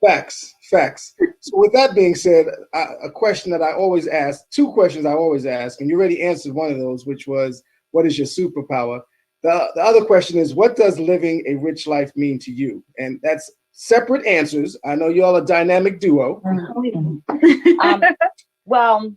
Facts. So with that being said, a question that I always ask, two questions I always ask, and you already answered one of those, which was, what is your superpower? The other question is, what does living a rich life mean to you? And that's separate answers. I know y'all a dynamic duo. Well,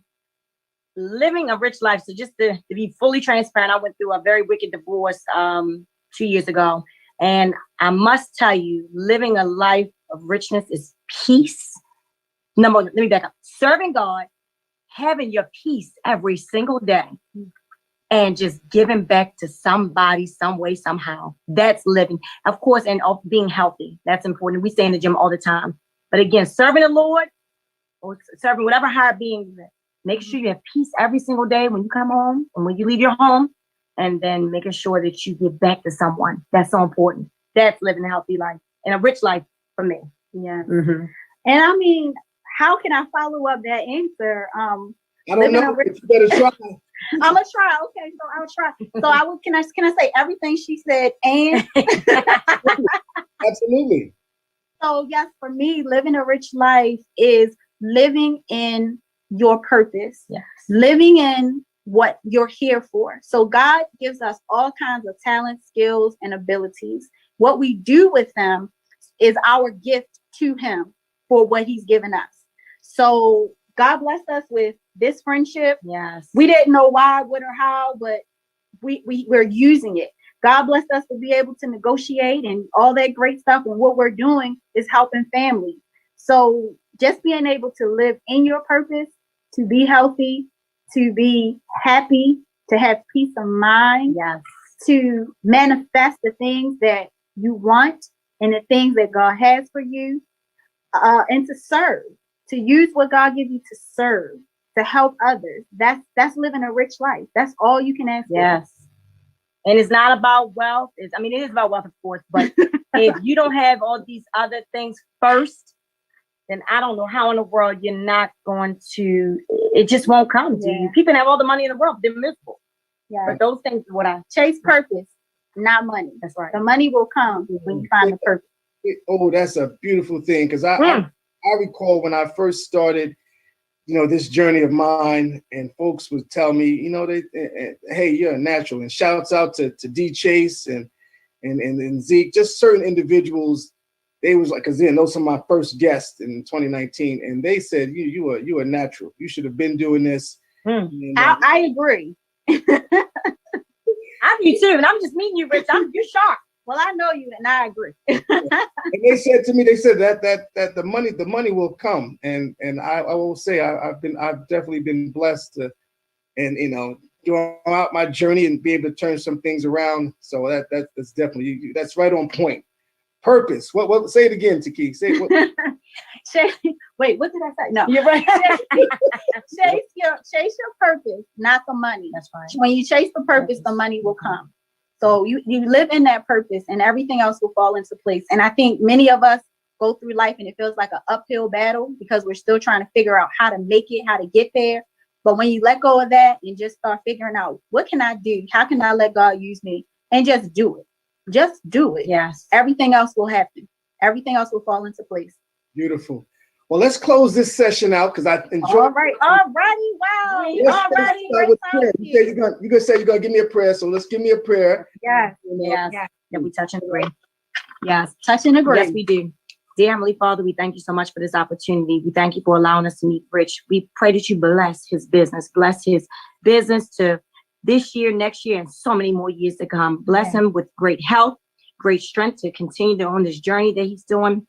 living a rich life. So just to be fully transparent, I went through a very wicked divorce 2 years ago. And I must tell you, living a life of richness is peace. Let me back up. Serving God, having your peace every single day, and just giving back to somebody, some way, somehow. That's living. Of course, and being healthy. That's important. We stay in the gym all the time. But again, serving the Lord or serving whatever higher being, make sure you have peace every single day when you come home and when you leave your home. And then making sure that you give back to someone. That's so important. That's living a healthy life and a rich life for me. Yeah. Mm-hmm. And I mean, how can I follow up that answer? I don't know. You better try. I'm gonna try. Okay, so I'll try. So can I say everything she said and Absolutely. So yes, for me, living a rich life is living in your purpose. Yes. Living in what you're here for. So God gives us all kinds of talents, skills, and abilities. What we do with them is our gift to him for what he's given us. So God blessed us with this friendship. Yes. We didn't know why, what, or how, but we're using it. God blessed us to be able to negotiate and all that great stuff. And what we're doing is helping families. So just being able to live in your purpose, to be healthy, to be happy, to have peace of mind, Yes. to manifest the things that you want and the things that God has for you, and to serve, to use what God gives you to serve, to help others. That's living a rich life. That's all you can ask for. Yes. And it's not about wealth. It is about wealth, of course, but if you don't have all these other things first, then I don't know how in the world you're not going to, it just won't come to you. People have all the money in the world, they're miserable. Yeah. But those things are what I Chase purpose, not money. That's right. The money will come when you find the purpose. Oh, that's a beautiful thing. Because I recall when I first started, this journey of mine, and folks would tell me, hey, you're a natural. And shouts out to D Chase and Zeke, just certain individuals. They was like, because those are my first guests in 2019, and they said, you are natural. You should have been doing this. And, I agree. I do too, and I'm just meeting you, Rich. You're shocked. Well, I know you, and I agree. And they said to me, that the money will come, and I will say I've definitely been blessed to, and go out my journey and be able to turn some things around. So that's definitely, that's right on point. Purpose. What? Say it again, Taki. Say what? Wait, what did I say? No, You're right. chase your purpose, not the money. That's right. When you chase the purpose, the money will come. So you live in that purpose, and everything else will fall into place. And I think many of us go through life, and it feels like an uphill battle because we're still trying to figure out how to make it, how to get there. But when you let go of that and just start figuring out, what can I do? How can I let God use me? And just do it. Just do it. Yes. Everything else will happen. Everything else will fall into place. Beautiful. Well, let's close this session out because I enjoyed. All right. Wow. You're gonna say you're gonna give me a prayer. So let's give me a prayer. Yes. Yes. Yeah, we touch and agree. Yes. Touch and agree. Yes, we do. Dear Heavenly Father, we thank you so much for this opportunity. We thank you for allowing us to meet Rich. We pray that you bless his business to this year, next year, and so many more years to come. Bless him with great health, great strength to continue on this journey that he's doing.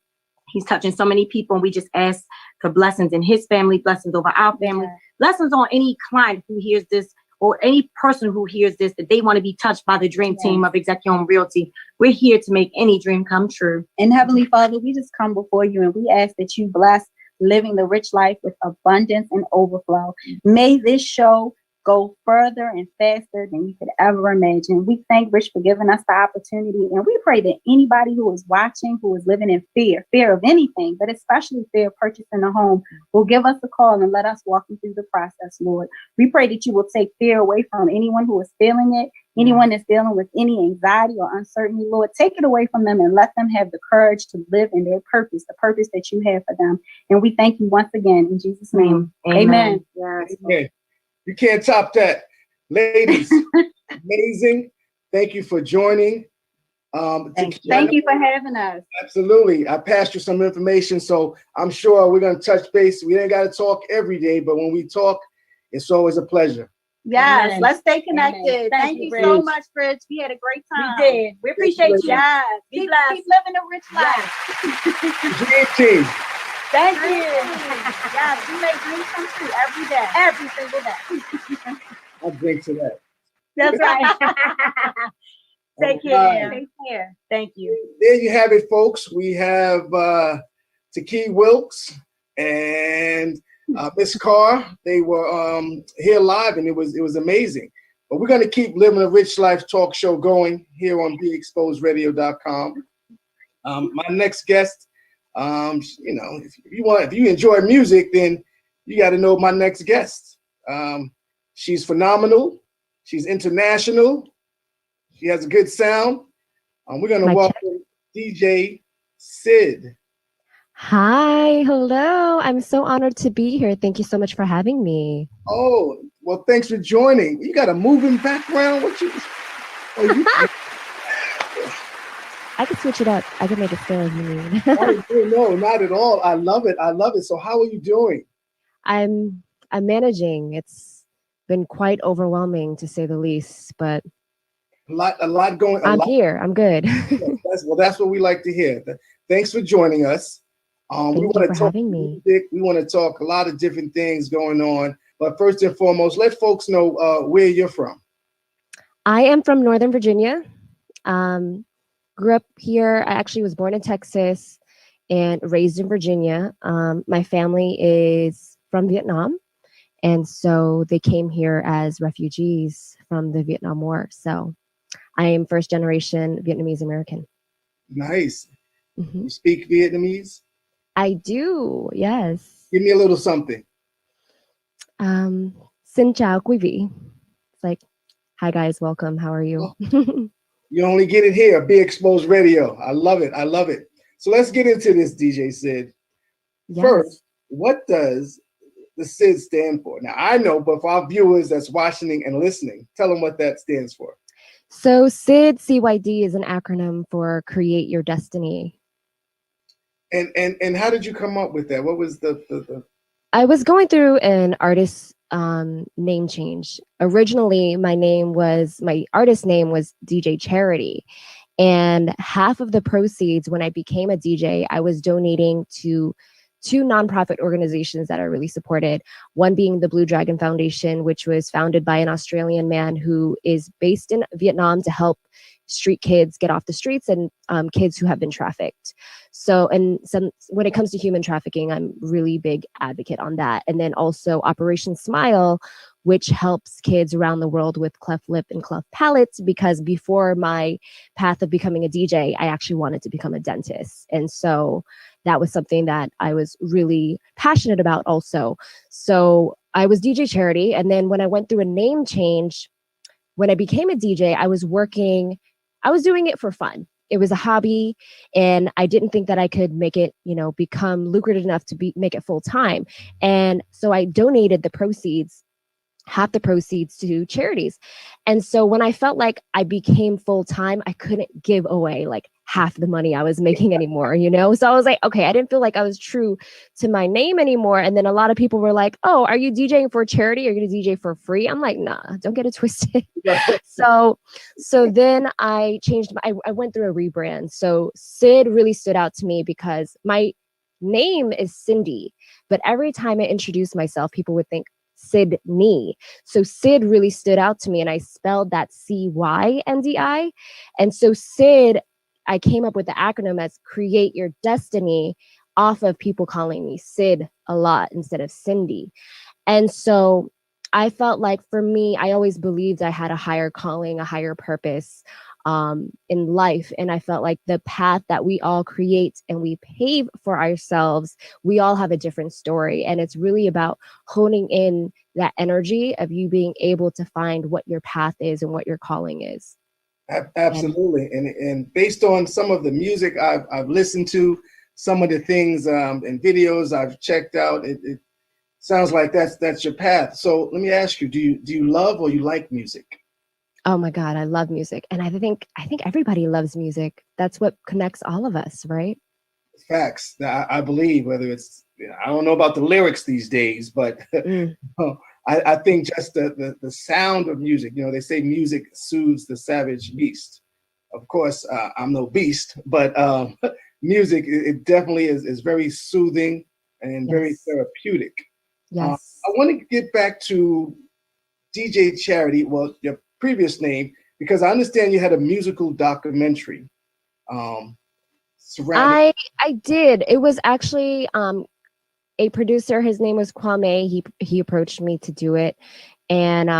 He's touching so many people, and we just ask for blessings in his family, blessings over our family, blessings on any client who hears this or any person who hears this, that they want to be touched by the dream team of Executive Home Realty. We're here to make any dream come true. And Heavenly Father, we just come before you and we ask that you bless living the rich life with abundance and overflow. May this show go further and faster than you could ever imagine. We thank Rich for giving us the opportunity, and we pray that anybody who is watching, who is living in fear of anything, but especially fear of purchasing a home, will give us a call and let us walk them through the process, Lord. We pray that you will take fear away from anyone who is feeling it, anyone that's dealing with any anxiety or uncertainty, Lord. Take it away from them and let them have the courage to live in their purpose, the purpose that you have for them. And we thank you once again in Jesus' name. Amen. Yes. Okay. You can't top that. Ladies, amazing. Thank you for joining. Thank you for having us. Absolutely. I passed you some information, so I'm sure we're going to touch base. We ain't got to talk every day, but when we talk, it's always a pleasure. Yes, Amen. Let's stay connected. Thank you so Rich. much, Rich. We had a great time. We did. We appreciate you. Yes. Be Keep blessed. living a rich life. Dream team. Thank you. Yes, we make dreams come true every day. Every single day. I'll drink to that. That's right. Take care. Right. Take care. Thank you. There you have it, folks. We have Taki Wilkes and Miss Carr. They were here live, and it was amazing. But we're going to keep living a rich life talk show going here on BeExposedRadio.com. My next guest, if you enjoy music, then you got to know my next guest. She's phenomenal. She's international. She has a good sound. We're going to welcome DJ Sid. Hi, hello. I'm so honored to be here. Thank you so much for having me. Oh, well, thanks for joining. You got a moving background? I could switch it up. I could make it still if you need. No, not at all. I love it. So how are you doing? I'm managing. It's been quite overwhelming to say the least, but A lot going. A I'm lot. here. I'm good. That's what we like to hear. Thanks for joining us. We Thank you want for to talk having me. music. We want to talk a lot of different things going on. But first and foremost, let folks know where you're from. I am from Northern Virginia. Um, Grew up here. I actually was born in Texas and raised in Virginia. My family is from Vietnam. And so they came here as refugees from the Vietnam War. So I am first generation Vietnamese American. Nice. Hmm. You speak Vietnamese? I do, yes. Give me a little something. Xin chào quý vị. It's like, hi guys, welcome. How are you? Oh, you only get it here, Be Exposed Radio. I love it. I love it. So let's get into this, DJ Sid. Yes. First, what does the SID stand for? Now, I know, but for our viewers that's watching and listening, tell them what that stands for. So CID, CYD is an acronym for Create Your Destiny. And how did you come up with that? What was the I was going through an artist name change. Originally, my artist name was DJ Charity. And half of the proceeds when I became a DJ, I was donating to two nonprofit organizations that I really supported. One being the Blue Dragon Foundation, which was founded by an Australian man who is based in Vietnam to help street kids get off the streets and kids who have been trafficked. So, when it comes to human trafficking, I'm really big advocate on that. And then also Operation Smile, which helps kids around the world with cleft lip and cleft palate, because before my path of becoming a DJ, I actually wanted to become a dentist. And so that was something that I was really passionate about also. So I was DJ Charity. And then when I went through a name change, when I became a DJ, I was doing it for fun. It was a hobby, and I didn't think that I could make it, become lucrative enough to make it full time. And so I donated half the proceeds to charities. And so when I felt like I became full time, I couldn't give away like half the money I was making anymore, So I was like, okay, I didn't feel like I was true to my name anymore. And then a lot of people were like, oh, are you DJing for charity? Are you going to DJ for free? I'm like, nah, don't get it twisted. So then I changed, I went through a rebrand. So Sid really stood out to me because my name is Cindy, but every time I introduce myself, people would think Sydney. So Sid really stood out to me, and I spelled that CYNDI. And so Sid, I came up with the acronym as Create Your Destiny off of people calling me Sid a lot instead of Cindy. And so I felt like for me, I always believed I had a higher calling, a higher purpose in life. And I felt like the path that we all create and we pave for ourselves, we all have a different story. And it's really about honing in that energy of you being able to find what your path is and what your calling is. Absolutely. And based on some of the music I've listened to, some of the things and videos I've checked out, it sounds like that's your path. So let me ask you, do you love or you like music? Oh my God, I love music. And I think everybody loves music. That's what connects all of us, right? Facts. I believe, whether it's, I don't know about the lyrics these days, but I think just the sound of music, they say music soothes the savage beast. Of course, I'm no beast, but music, it definitely is very soothing and very therapeutic. Yes. I want to get back to DJ Charity, well, your previous name, because I understand you had a musical documentary. I did. It was actually a producer. His name was Kwame. He approached me to do it, and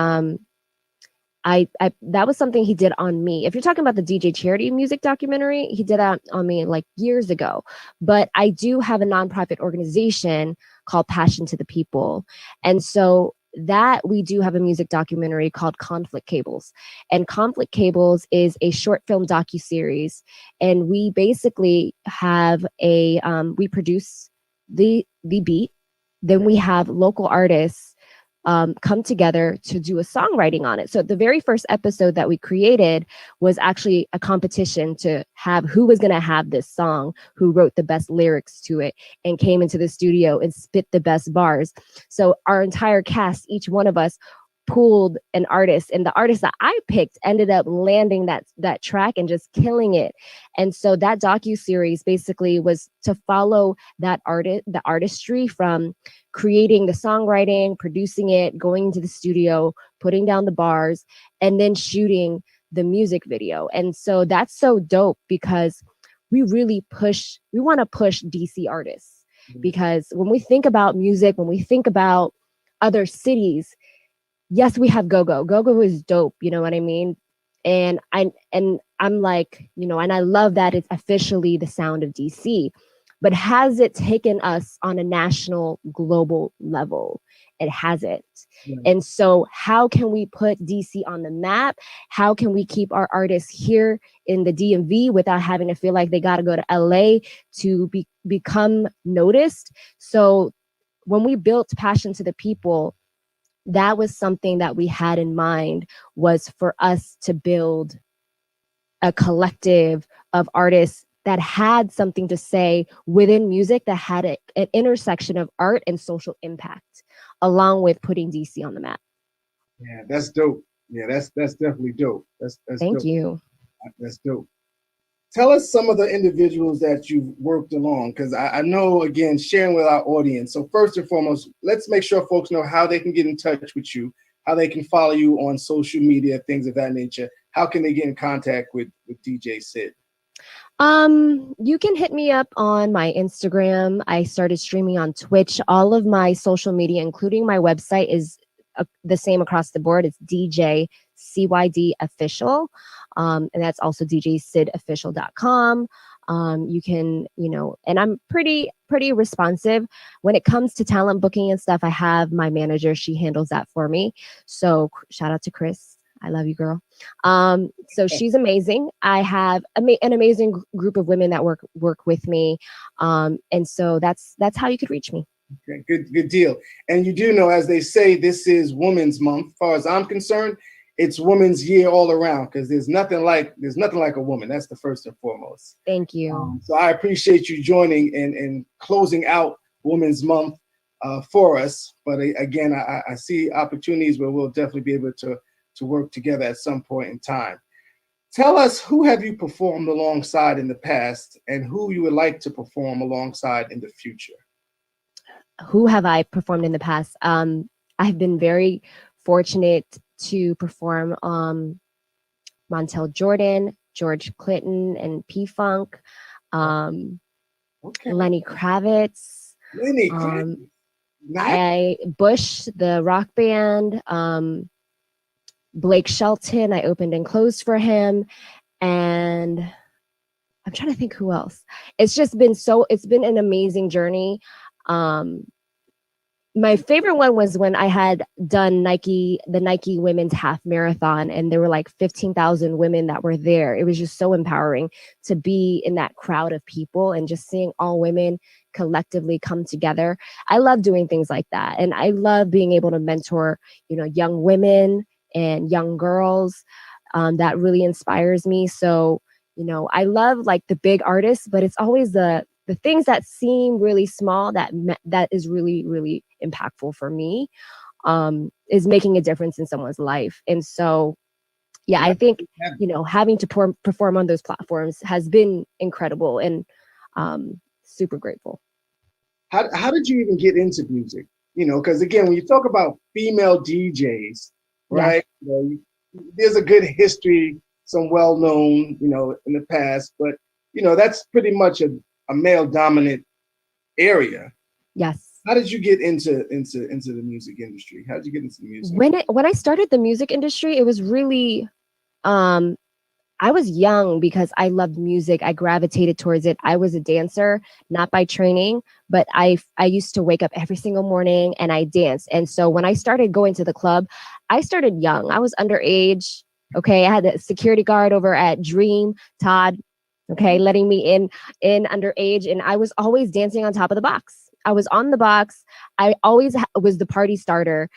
I that was something he did on me. If you're talking about the DJ Charity music documentary, he did that on me like years ago. But I do have a nonprofit organization called Passion to the People, and so that we do have a music documentary called Conflict Cables. And Conflict Cables is a short film docuseries. And we basically have we produce the beat. Then we have local artists come together to do a songwriting on it. So the very first episode that we created was actually a competition to have who was going to have this song, who wrote the best lyrics to it, and came into the studio and spit the best bars. So our entire cast, each one of us, pulled an artist, and the artist that I picked ended up landing that track and just killing it. And so that docu-series basically was to follow that the artistry from creating the songwriting, producing it, going into the studio, putting down the bars, and then shooting the music video. And so that's so dope because we want to push DC artists, because when we think about music, when we think about other cities, yes, we have go-go. Go-go is dope, you know what I mean? And I'm like, you know, and I love that it's officially the sound of DC. But has it taken us on a national, global level? It hasn't. Yeah. And so how can we put DC on the map? How can we keep our artists here in the DMV without having to feel like they got to go to LA to become noticed? So when we built Passion to the People, that was something that we had in mind, was for us to build a collective of artists that had something to say within music, that had an intersection of art and social impact, along with putting DC on the map. Yeah, that's dope. Yeah, that's definitely dope. That's Thank dope. you. That's dope. Tell us some of the individuals that you've worked along, because I know, again, sharing with our audience. So first and foremost, let's make sure folks know how they can get in touch with you, how they can follow you on social media, things of that nature. How can they get in contact with DJ Sid? You can hit me up on my Instagram. I started streaming on Twitch. All of my social media, including my website, is the same across the board. It's DJ CYD official. And that's also djsidofficial.com. You can, you know, and I'm pretty responsive when it comes to talent booking and stuff. I have my manager. She handles that for me. So shout out to Chris. I love you, girl. So she's amazing. I have an amazing group of women that work with me. And so that's how you could reach me. Okay, good deal. And you do know, as they say, this is Women's Month. As far as I'm concerned, it's Women's Year all around, because there's nothing like a woman. That's the first and foremost. Thank you. So I appreciate you joining and closing out Women's Month for us. But again, I see opportunities where we'll definitely be able to work together at some point in time. Tell us, who have you performed alongside in the past, and who you would like to perform alongside in the future? Who have I performed in the past? I've been very fortunate to perform Montel Jordan, George Clinton, and P-Funk, Lenny Kravitz, Bush, the rock band, Blake Shelton. I opened and closed for him, and I'm trying to think who else. It's been an amazing journey. My favorite one was when I had done the Nike Women's Half Marathon, and there were like 15,000 women that were there. It was just so empowering to be in that crowd of people and just seeing all women collectively come together. I love doing things like that. And I love being able to mentor, you know, young women and young girls. That really inspires me. So, you know, I love like the big artists, but it's always the things that seem really small that is really, really impactful for me, is making a difference in someone's life. And so, yeah, I think, you know, having to perform on those platforms has been incredible, and super grateful. How did you even get into music? You know, because again, when you talk about female DJs, right, you know, there's a good history, some well-known, you know, in the past, but, you know, that's pretty much a male dominant area. Yes. How did you get into the music industry? How did you get into the music? When I started the music industry, it was really, I was young because I loved music. I gravitated towards it. I was a dancer, not by training, but I used to wake up every single morning and I danced. And so when I started going to the club, I started young. I was underage. Okay. I had a security guard over at Dream, Todd, okay, letting me in underage. And I was always dancing on top of the box. I was on the box. I always was the party starter.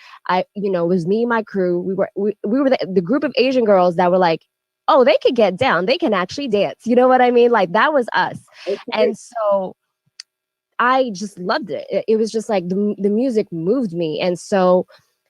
You know, it was me and my crew. We were the group of Asian girls that were like, oh, they could get down. They can actually dance. You know what I mean? Like, that was us. Okay. And so I just loved it. It was just like the music moved me. And so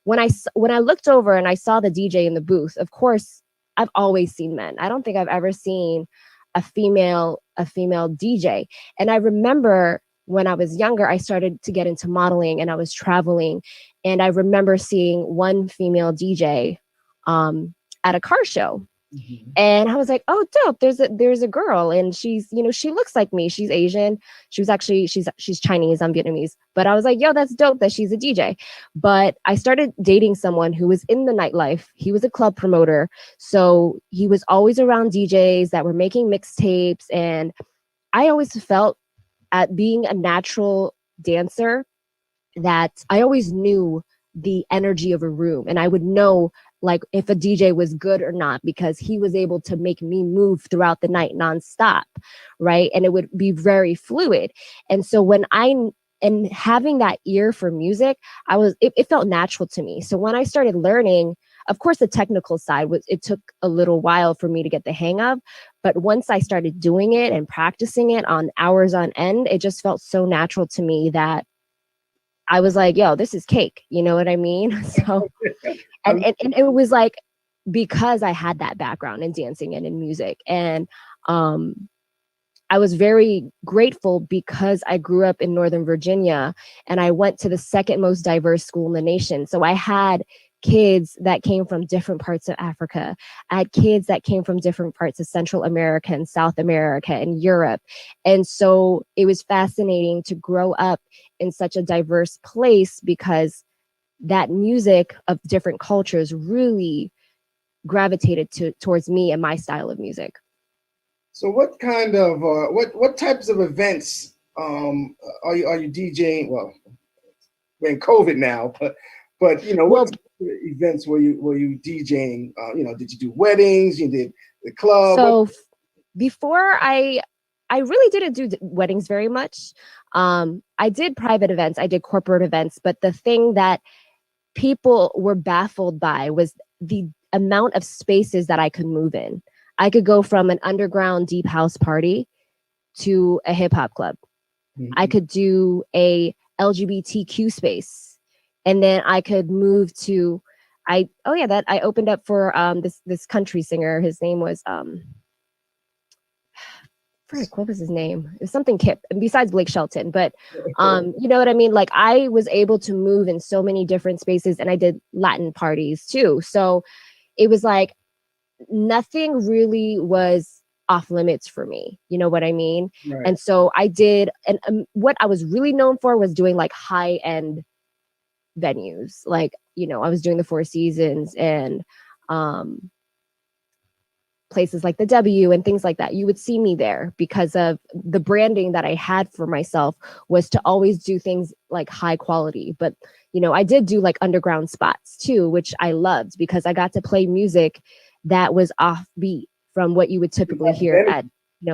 when I looked over and I saw the DJ in the booth, of course, I've always seen men. I don't think I've ever seen a female DJ. And I remember when I was younger, I started to get into modeling and I was traveling. And I remember seeing one female DJ at a car show. Mhm. And I was like, oh, dope. There's a girl and she's, she looks like me. She's Asian. She was actually, she's Chinese. I'm Vietnamese. But I was like, yo, that's dope that she's a DJ. But I started dating someone who was in the nightlife. He was a club promoter. So he was always around DJs that were making mixtapes. And I always felt, at being a natural dancer, that I always knew the energy of a room and I would know like if a DJ was good or not because he was able to make me move throughout the night nonstop, right? And it would be very fluid. And so and having that ear for music, it felt natural to me. So when I started learning, of course, the technical side it took a little while for me to get the hang of, but once I started doing it and practicing it on hours on end, it just felt so natural to me that I was like, yo, this is cake. You know what I mean? So, and it was like, because I had that background in dancing and in music. And I was very grateful because I grew up in Northern Virginia and I went to the second most diverse school in the nation. So I had kids that came from different parts of Africa. I had kids that came from different parts of Central America and South America and Europe. And so it was fascinating to grow up in such a diverse place because that music of different cultures really gravitated towards me and my style of music. So what kind of what types of events are you DJing? Well, we're in COVID now, but what events were you DJing? Did you do weddings? You did the club? So before I really didn't do weddings very much. I did private events, I did corporate events, but the thing that people were baffled by was the amount of spaces that I could move in. I could go from an underground deep house party to a hip hop club. Mm-hmm. I could do a LGBTQ space, and then I could move to I opened up for this country singer. His name was what was his name? It was something Kip, besides Blake Shelton. But you know what I mean? Like I was able to move in so many different spaces, and I did Latin parties too. So it was like nothing really was off limits for me. You know what I mean? Right. And so I did, and what I was really known for was doing like high end venues. Like, I was doing the Four Seasons and places like the W and things like that. You would see me there because of the branding that I had for myself was to always do things like high quality. But, I did do like underground spots too, which I loved because I got to play music that was offbeat from what you would typically hear at,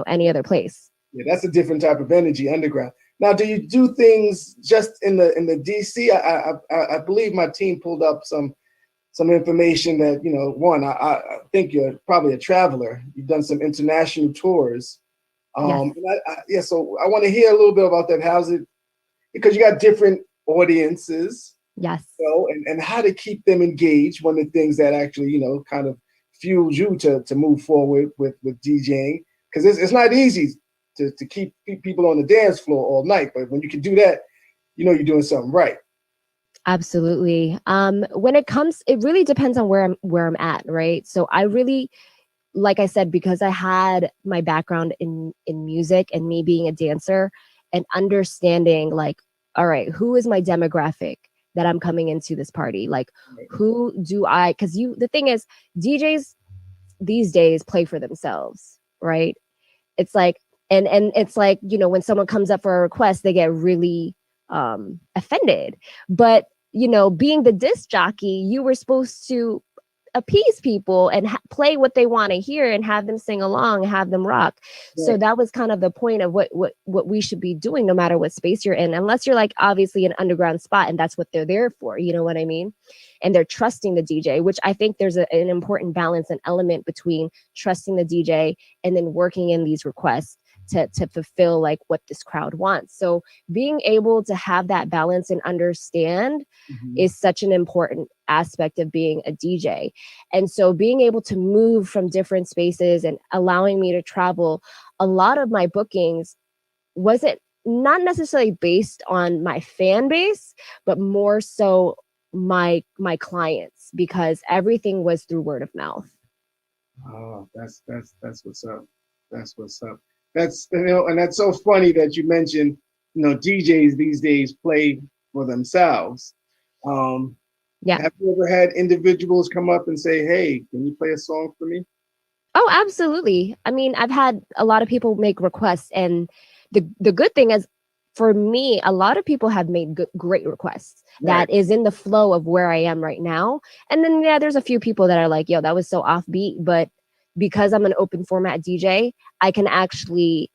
any other place. Yeah, that's a different type of energy, underground. Now, do you do things just in the DC? I believe my team pulled up some information that, one, I think you're probably a traveler. You've done some international tours. Yes. So I want to hear a little bit about that. How's it? Because you got different audiences. Yes. And how to keep them engaged. One of the things that actually, kind of fuels you to move forward with DJing. Because it's not easy to keep people on the dance floor all night. But when you can do that, you're doing something right. Absolutely. When it really depends on where I'm at, right? So I really, like I said, because I had my background in music and me being a dancer and understanding like, all right, who is my demographic that I'm coming into this party? Like, who do because the thing is, DJs these days play for themselves, right? It's like, and it's like, when someone comes up for a request, they get really offended. But being the disc jockey, you were supposed to appease people and play what they want to hear and have them sing along, have them rock. Right. So that was kind of the point of what we should be doing, no matter what space you're in, unless you're like obviously an underground spot and that's what they're there for. You know what I mean? And they're trusting the DJ, which I think there's an important balance and element between trusting the DJ and then working in these requests to fulfill like what this crowd wants. So being able to have that balance and understand is such an important aspect of being a DJ. And so being able to move from different spaces and allowing me to travel, a lot of my bookings wasn't not necessarily based on my fan base, but more so my clients, because everything was through word of mouth. Oh, that's what's up. That's what's up. That's, and that's so funny that you mentioned, DJs these days play for themselves. Yeah. Have you ever had individuals come up and say, "Hey, can you play a song for me?" Oh, absolutely. I mean, I've had a lot of people make requests, and the good thing is, for me, a lot of people have made great requests that is in the flow of where I am right now. And then, yeah, there's a few people that are like, yo, that was so offbeat. But because I'm an open format DJ, I can actually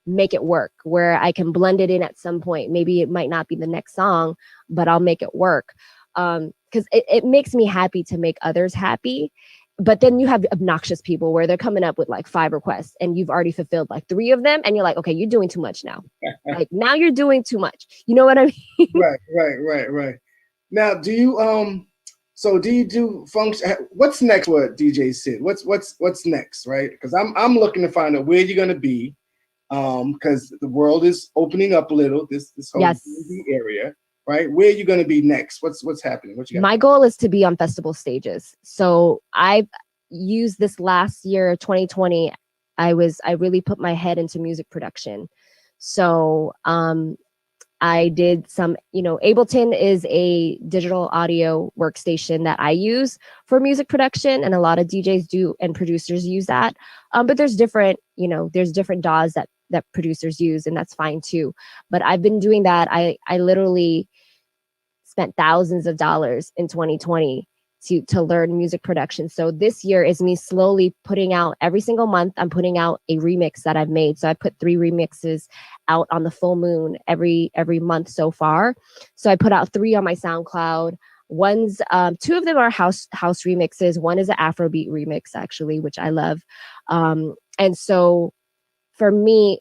make it work where I can blend it in at some point. Maybe it might not be the next song, but I'll make it work. Because it makes me happy to make others happy. But then you have obnoxious people where they're coming up with like 5 requests and you've already fulfilled like 3 of them. And you're like, okay, you're doing too much now. Like now you're doing too much. You know what I mean? Right. Now, do you do you do function? What's next for DJ Sid? What's next, right? Because I'm looking to find out where you're gonna be, because the world is opening up a little. This whole DMV area, right? Where are you gonna be next? What's happening? What you got? My goal is to be on festival stages. So I've used this last year, 2020. I really put my head into music production. So I did some, Ableton is a digital audio workstation that I use for music production, and a lot of DJs do and producers use that. But there's different DAWs that producers use, and that's fine too. But I've been doing that. I literally spent thousands of dollars in 2020 to learn music production. So this year is me slowly putting out, every single month, I'm putting out a remix that I've made. So I put 3 remixes out on the full moon every month so far. So I put out 3 on my SoundCloud. 2 of them are house remixes. One is an Afrobeat remix, actually, which I love. And so for me,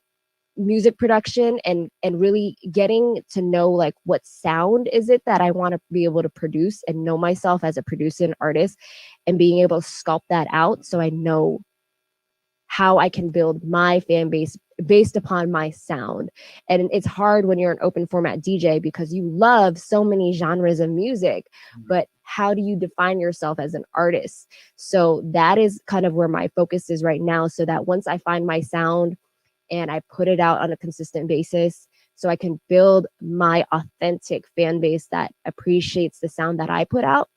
music production and really getting to know like what sound is it that I want to be able to produce and know myself as a producer and artist, and being able to sculpt that out so I know how I can build my fan base based upon my sound. And it's hard when you're an open format DJ because you love so many genres of music, but how do you define yourself as an artist? So that is kind of where my focus is right now, so that once I find my sound and I put it out on a consistent basis, so I can build my authentic fan base that appreciates the sound that I put out,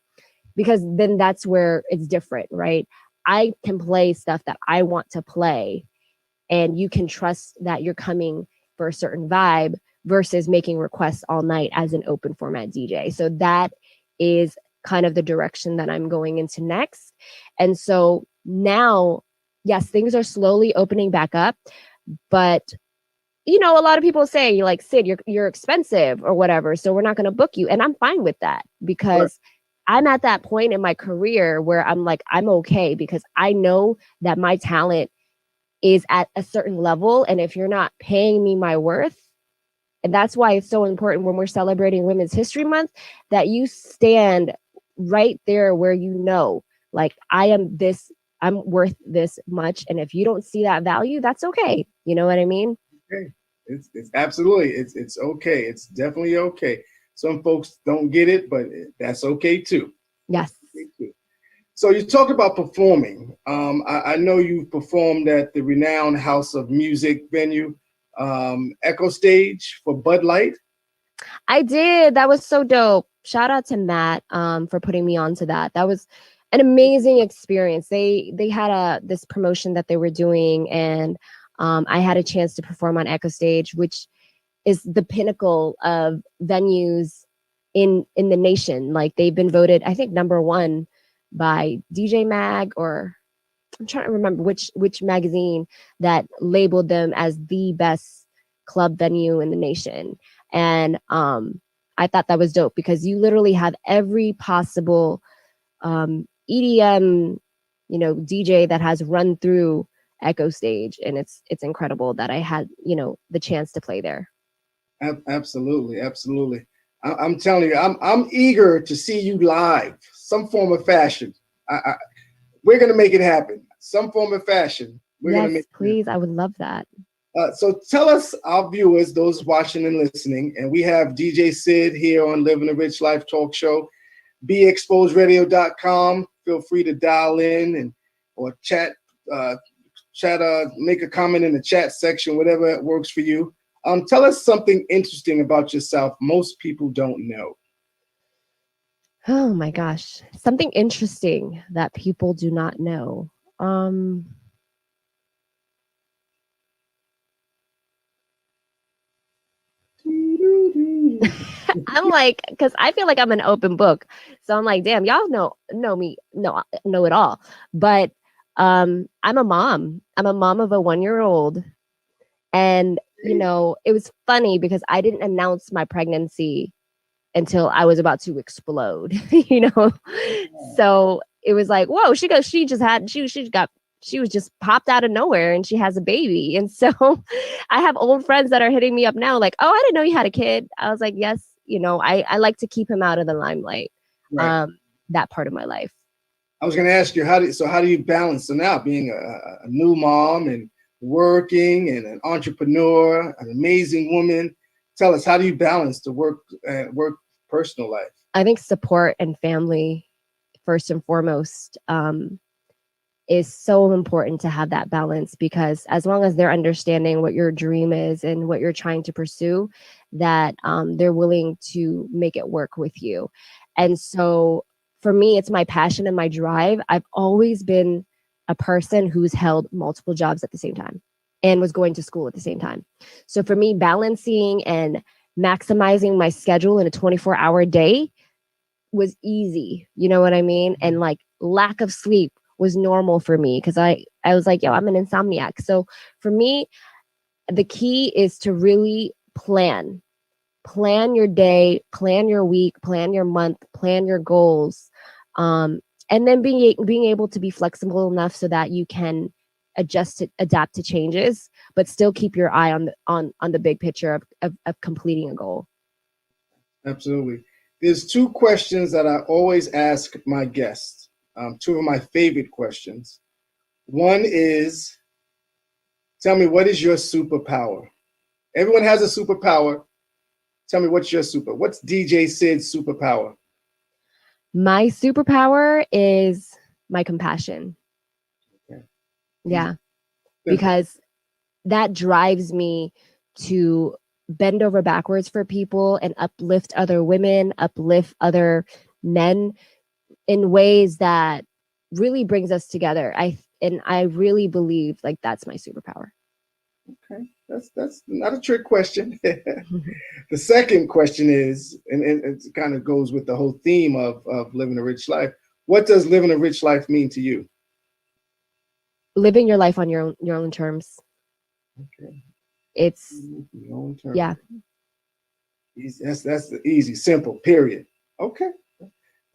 because then that's where it's different, right? I can play stuff that I want to play, and you can trust that you're coming for a certain vibe versus making requests all night as an open format DJ. So that is kind of the direction that I'm going into next. And so now, yes, things are slowly opening back up. But a lot of people say like, Sid, you're expensive or whatever, so we're not going to book you. And I'm fine with that, because I'm at that point in my career where I'm like, I'm okay, because I know that my talent is at a certain level. And if you're not paying me my worth, and that's why it's so important when we're celebrating Women's History Month, that you stand right there where like, I'm worth this much. And if you don't see that value, that's okay. You know what I mean? Okay. It's absolutely, it's okay. It's definitely okay. Some folks don't get it, but that's okay too. Yes. Okay too. So you talked about performing. I know you performed at the renowned House of Music venue, Echo Stage, for Bud Light. I did. That was so dope. Shout out to Matt for putting me onto that. That was an amazing experience. They had this promotion that they were doing, and I had a chance to perform on Echo Stage, which is the pinnacle of venues in the nation. Like, they've been voted, I think, #1 by DJ Mag, or I'm trying to remember which magazine that labeled them as the best club venue in the nation. And I thought that was dope, because you literally have every possible EDM, DJ that has run through Echo Stage, and it's incredible that I had, you know, the chance to play there. Absolutely, absolutely. I'm telling you, I'm eager to see you live, some form of fashion. We're gonna make it happen, some form of fashion. We're gonna Yes, make it please. I would love that. So tell us, our viewers, those watching and listening, and we have DJ Sid here on Living a Rich Life Talk Show. BeExposedRadio.com. Feel free to dial in and or chat, make a comment in the chat section, whatever works for you. Tell us something interesting about yourself most people don't know. Oh my gosh. Something interesting that people do not know. I'm like, because I feel like I'm an open book. So I'm like, damn, y'all know me, know it all. But I'm a mom. I'm a mom of a 1-year-old. And, you know, it was funny because I didn't announce my pregnancy until I was about to explode, you know? So it was like, whoa, she was just popped out of nowhere and she has a baby. And so I have old friends that are hitting me up now, like, oh, I didn't know you had a kid. I was like, yes, you know, I like to keep him out of the limelight. Right. That part of my life. I was going to ask you, how do you balance? So now being a new mom and working and an entrepreneur, an amazing woman, tell us, how do you balance the work personal life? I think support and family, first and foremost, is so important to have that balance, because as long as they're understanding what your dream is and what you're trying to pursue, that they're willing to make it work with you. And so for me, it's my passion and my drive. I've always been a person who's held multiple jobs at the same time and was going to school at the same time. So for me, balancing and maximizing my schedule in a 24-hour day was easy. You know what I mean? And like lack of sleep was normal for me because I was like, yo, I'm an insomniac. So for me, the key is to really plan your day, plan your week, plan your month, plan your goals. And then being able to be flexible enough so that you can adapt to changes, but still keep your eye on the big picture of completing a goal. Absolutely. There's 2 questions that I always ask my guests. 2 of my favorite questions. One is, tell me, what is your superpower? Everyone has a superpower. Tell me, what's DJ Sid's superpower? My superpower is my compassion. Okay. Yeah. Because that drives me to bend over backwards for people and uplift other women, uplift other men in ways that really brings us together. I really believe like that's my superpower. Okay, that's not a trick question. The second question is, and it kind of goes with the whole theme of living a rich life. What does living a rich life mean to you? Living your life on your own terms. Okay. It's your own terms. Yeah. Easy. That's the easy, simple, period. Okay.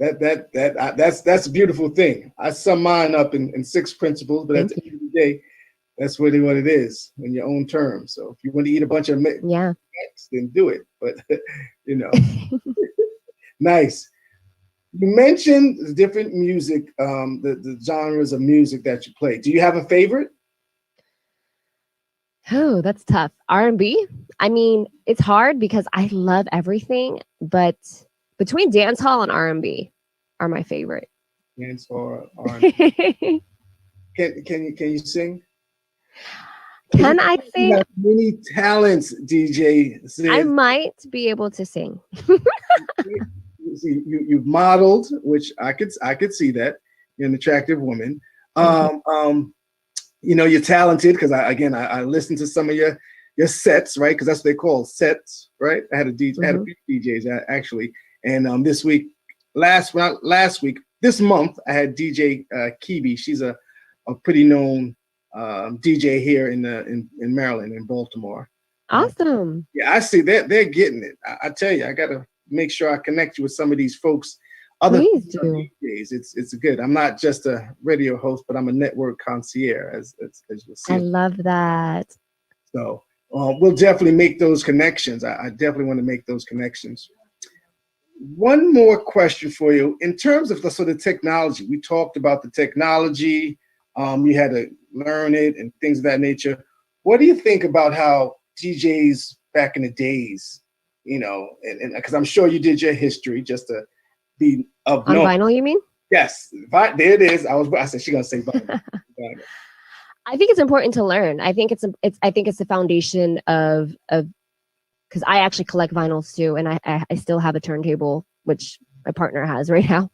That's a beautiful thing. I sum mine up in 6 principles, but at the end of the day, that's really what it is, in your own terms. So if you want to eat a bunch of then do it. But you know, nice. You mentioned the different music, the genres of music that you play. Do you have a favorite? Oh, that's tough. R&B. I mean, it's hard because I love everything, but between dancehall and R&B are my favorite. Dancehall, R&B. Can you sing? Can I sing? You have many talents, DJ Sid. I might be able to sing. You've modeled, which I could see that. You're an attractive woman. You know, you're talented because I listened to some of your sets, right? Because that's what they call sets, right? I had a few DJs actually, and this month I had DJ Kibi. She's a pretty known DJ here in Maryland, in Baltimore. Awesome. Yeah, I see they're getting it. I tell you, I gotta make sure I connect you with some of these folks. other Please do. DJs. It's good. I'm not just a radio host, but I'm a network concierge, as you'll I see. love that. So we'll definitely make those connections. I definitely want to make those connections. One more question for you. In terms of the sort of technology, we talked about the technology. You had to learn it and things of that nature. What do you think about how DJs back in the days, and because I'm sure you did your history just to be of On note. vinyl, you mean? Yes, there it is. I said she's gonna say vinyl. I think it's important to learn. I think it's the foundation of because I actually collect vinyls too, and I still have a turntable, which my partner has right now.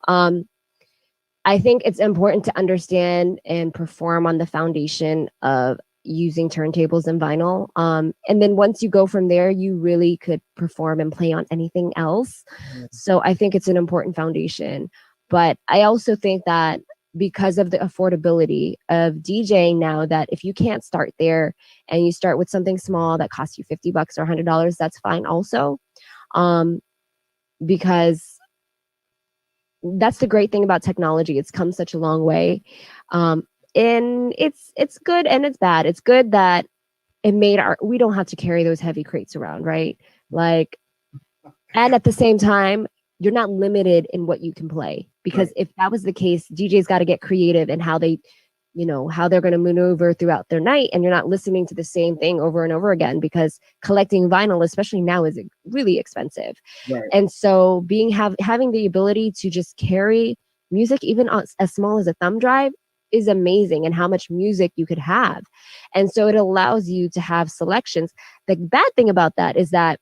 I think it's important to understand and perform on the foundation of using turntables and vinyl. And then once you go from there, you really could perform and play on anything else. So I think it's an important foundation. But I also think that because of the affordability of DJing now, that if you can't start there and you start with something small that costs you $50 or $100, that's fine also. Because that's the great thing about technology. It's come such a long way. And it's good and it's bad. It's good that it made we don't have to carry those heavy crates around, right? Like, and at the same time, you're not limited in what you can play, because if that was the case, DJs got to get creative in how they, how they're going to maneuver throughout their night, and you're not listening to the same thing over and over again, because collecting vinyl, especially now, is really expensive. Right. And so having the ability to just carry music, even as small as a thumb drive, is amazing, and how much music you could have. And so it allows you to have selections. The bad thing about that is that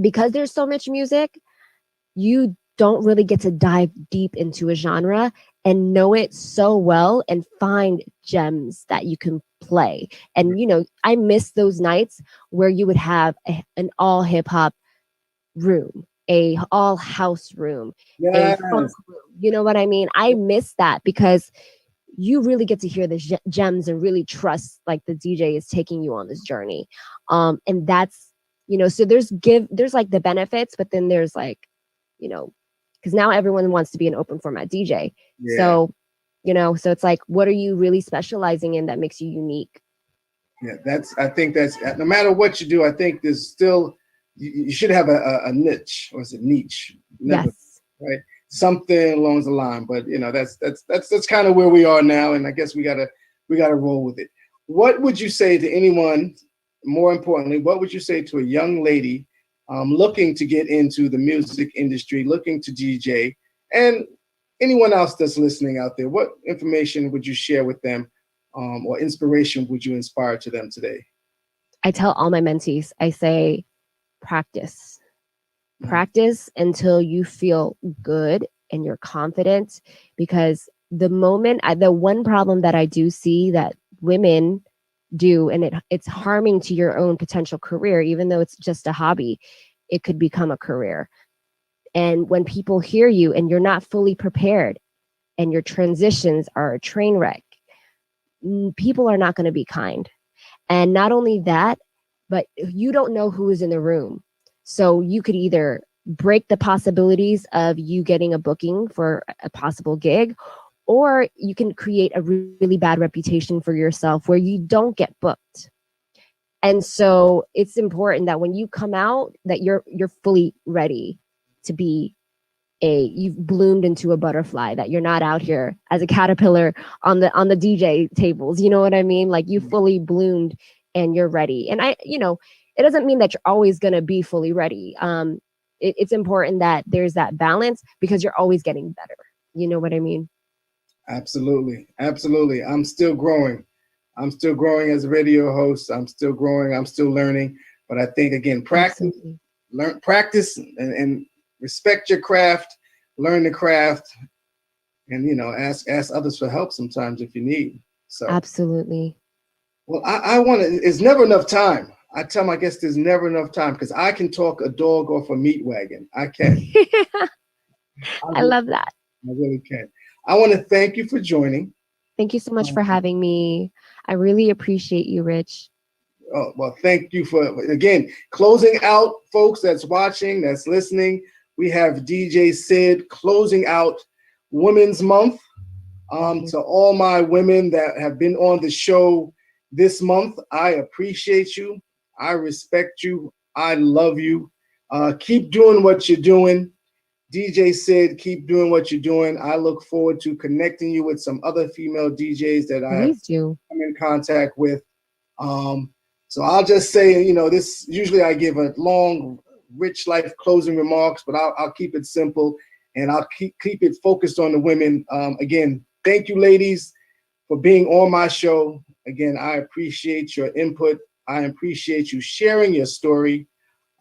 because there's so much music, you don't really get to dive deep into a genre and know it so well and find gems that you can play. And, I miss those nights where you would have an all hip hop room, a all house room, Yes. a funk room. You know what I mean? I miss that, because you really get to hear the gems and really trust like the DJ is taking you on this journey. And that's, so there's like the benefits, but then there's like, because now everyone wants to be an open format DJ. Yeah. So, so it's like, what are you really specializing in that makes you unique? Yeah, I think that's, no matter what you do, I think there's still, you should have a niche, or is it niche? Yes. Right. Something along the line, but that's kind of where we are now. And I guess we gotta roll with it. What would you say to anyone, more importantly, what would you say to a young lady looking to get into the music industry, looking to DJ, and anyone else that's listening out there? What information would you share with them, or inspiration would you inspire to them today? I tell all my mentees, I say, practice. Practice until you feel good and you're confident, because the one problem that I do see that women do, and it's harming to your own potential career, even though it's just a hobby, it could become a career. And when people hear you and you're not fully prepared and your transitions are a train wreck, people are not going to be kind. And not only that, but you don't know who is in the room. So you could either break the possibilities of you getting a booking for a possible gig, or you can create a really bad reputation for yourself where you don't get booked. And so it's important that when you come out, that you're fully ready to be you've bloomed into a butterfly, that you're not out here as a caterpillar on the DJ tables. You know what I mean? Like, you fully bloomed and you're ready. And it doesn't mean that you're always going to be fully ready. It's important that there's that balance, because you're always getting better. You know what I mean? Absolutely. Absolutely. I'm still growing. As a radio host. I'm still growing. I'm still learning. But I think, again, practice, and respect your craft, learn the craft, and, ask others for help sometimes if you need. So absolutely. Well, I want to, it's never enough time. I tell my guests there's never enough time, because I can talk a dog off a meat wagon. I can. I love that. I really can. I want to thank you for joining. Thank you so much for having me. I really appreciate you, Rich. Oh, well, thank you for, again, closing out, folks that's watching, that's listening. We have DJ Sid closing out Women's Month. To all my women that have been on the show this month, I appreciate you. I respect you. I love you. Keep doing what you're doing. DJ Sid, keep doing what you're doing. I look forward to connecting you with some other female DJs that I have Please do. come in contact with. So I'll just say, this usually I give a long, rich life closing remarks, but I'll keep it simple and I'll keep it focused on the women. Again, thank you, ladies, for being on my show. Again, I appreciate your input. I appreciate you sharing your story.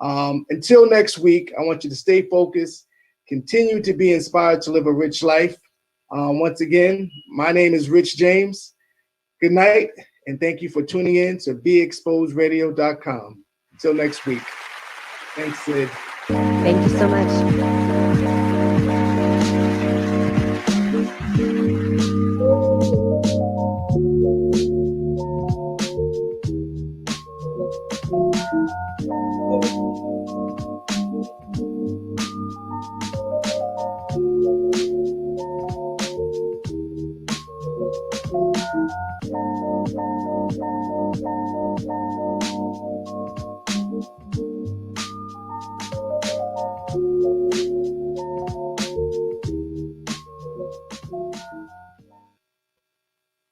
Until next week, I want you to stay focused, continue to be inspired to live a rich life. Once again, my name is Rich James. Good night, and thank you for tuning in to BeExposedRadio.com. Until next week. Thanks, Sid. Thank you so much.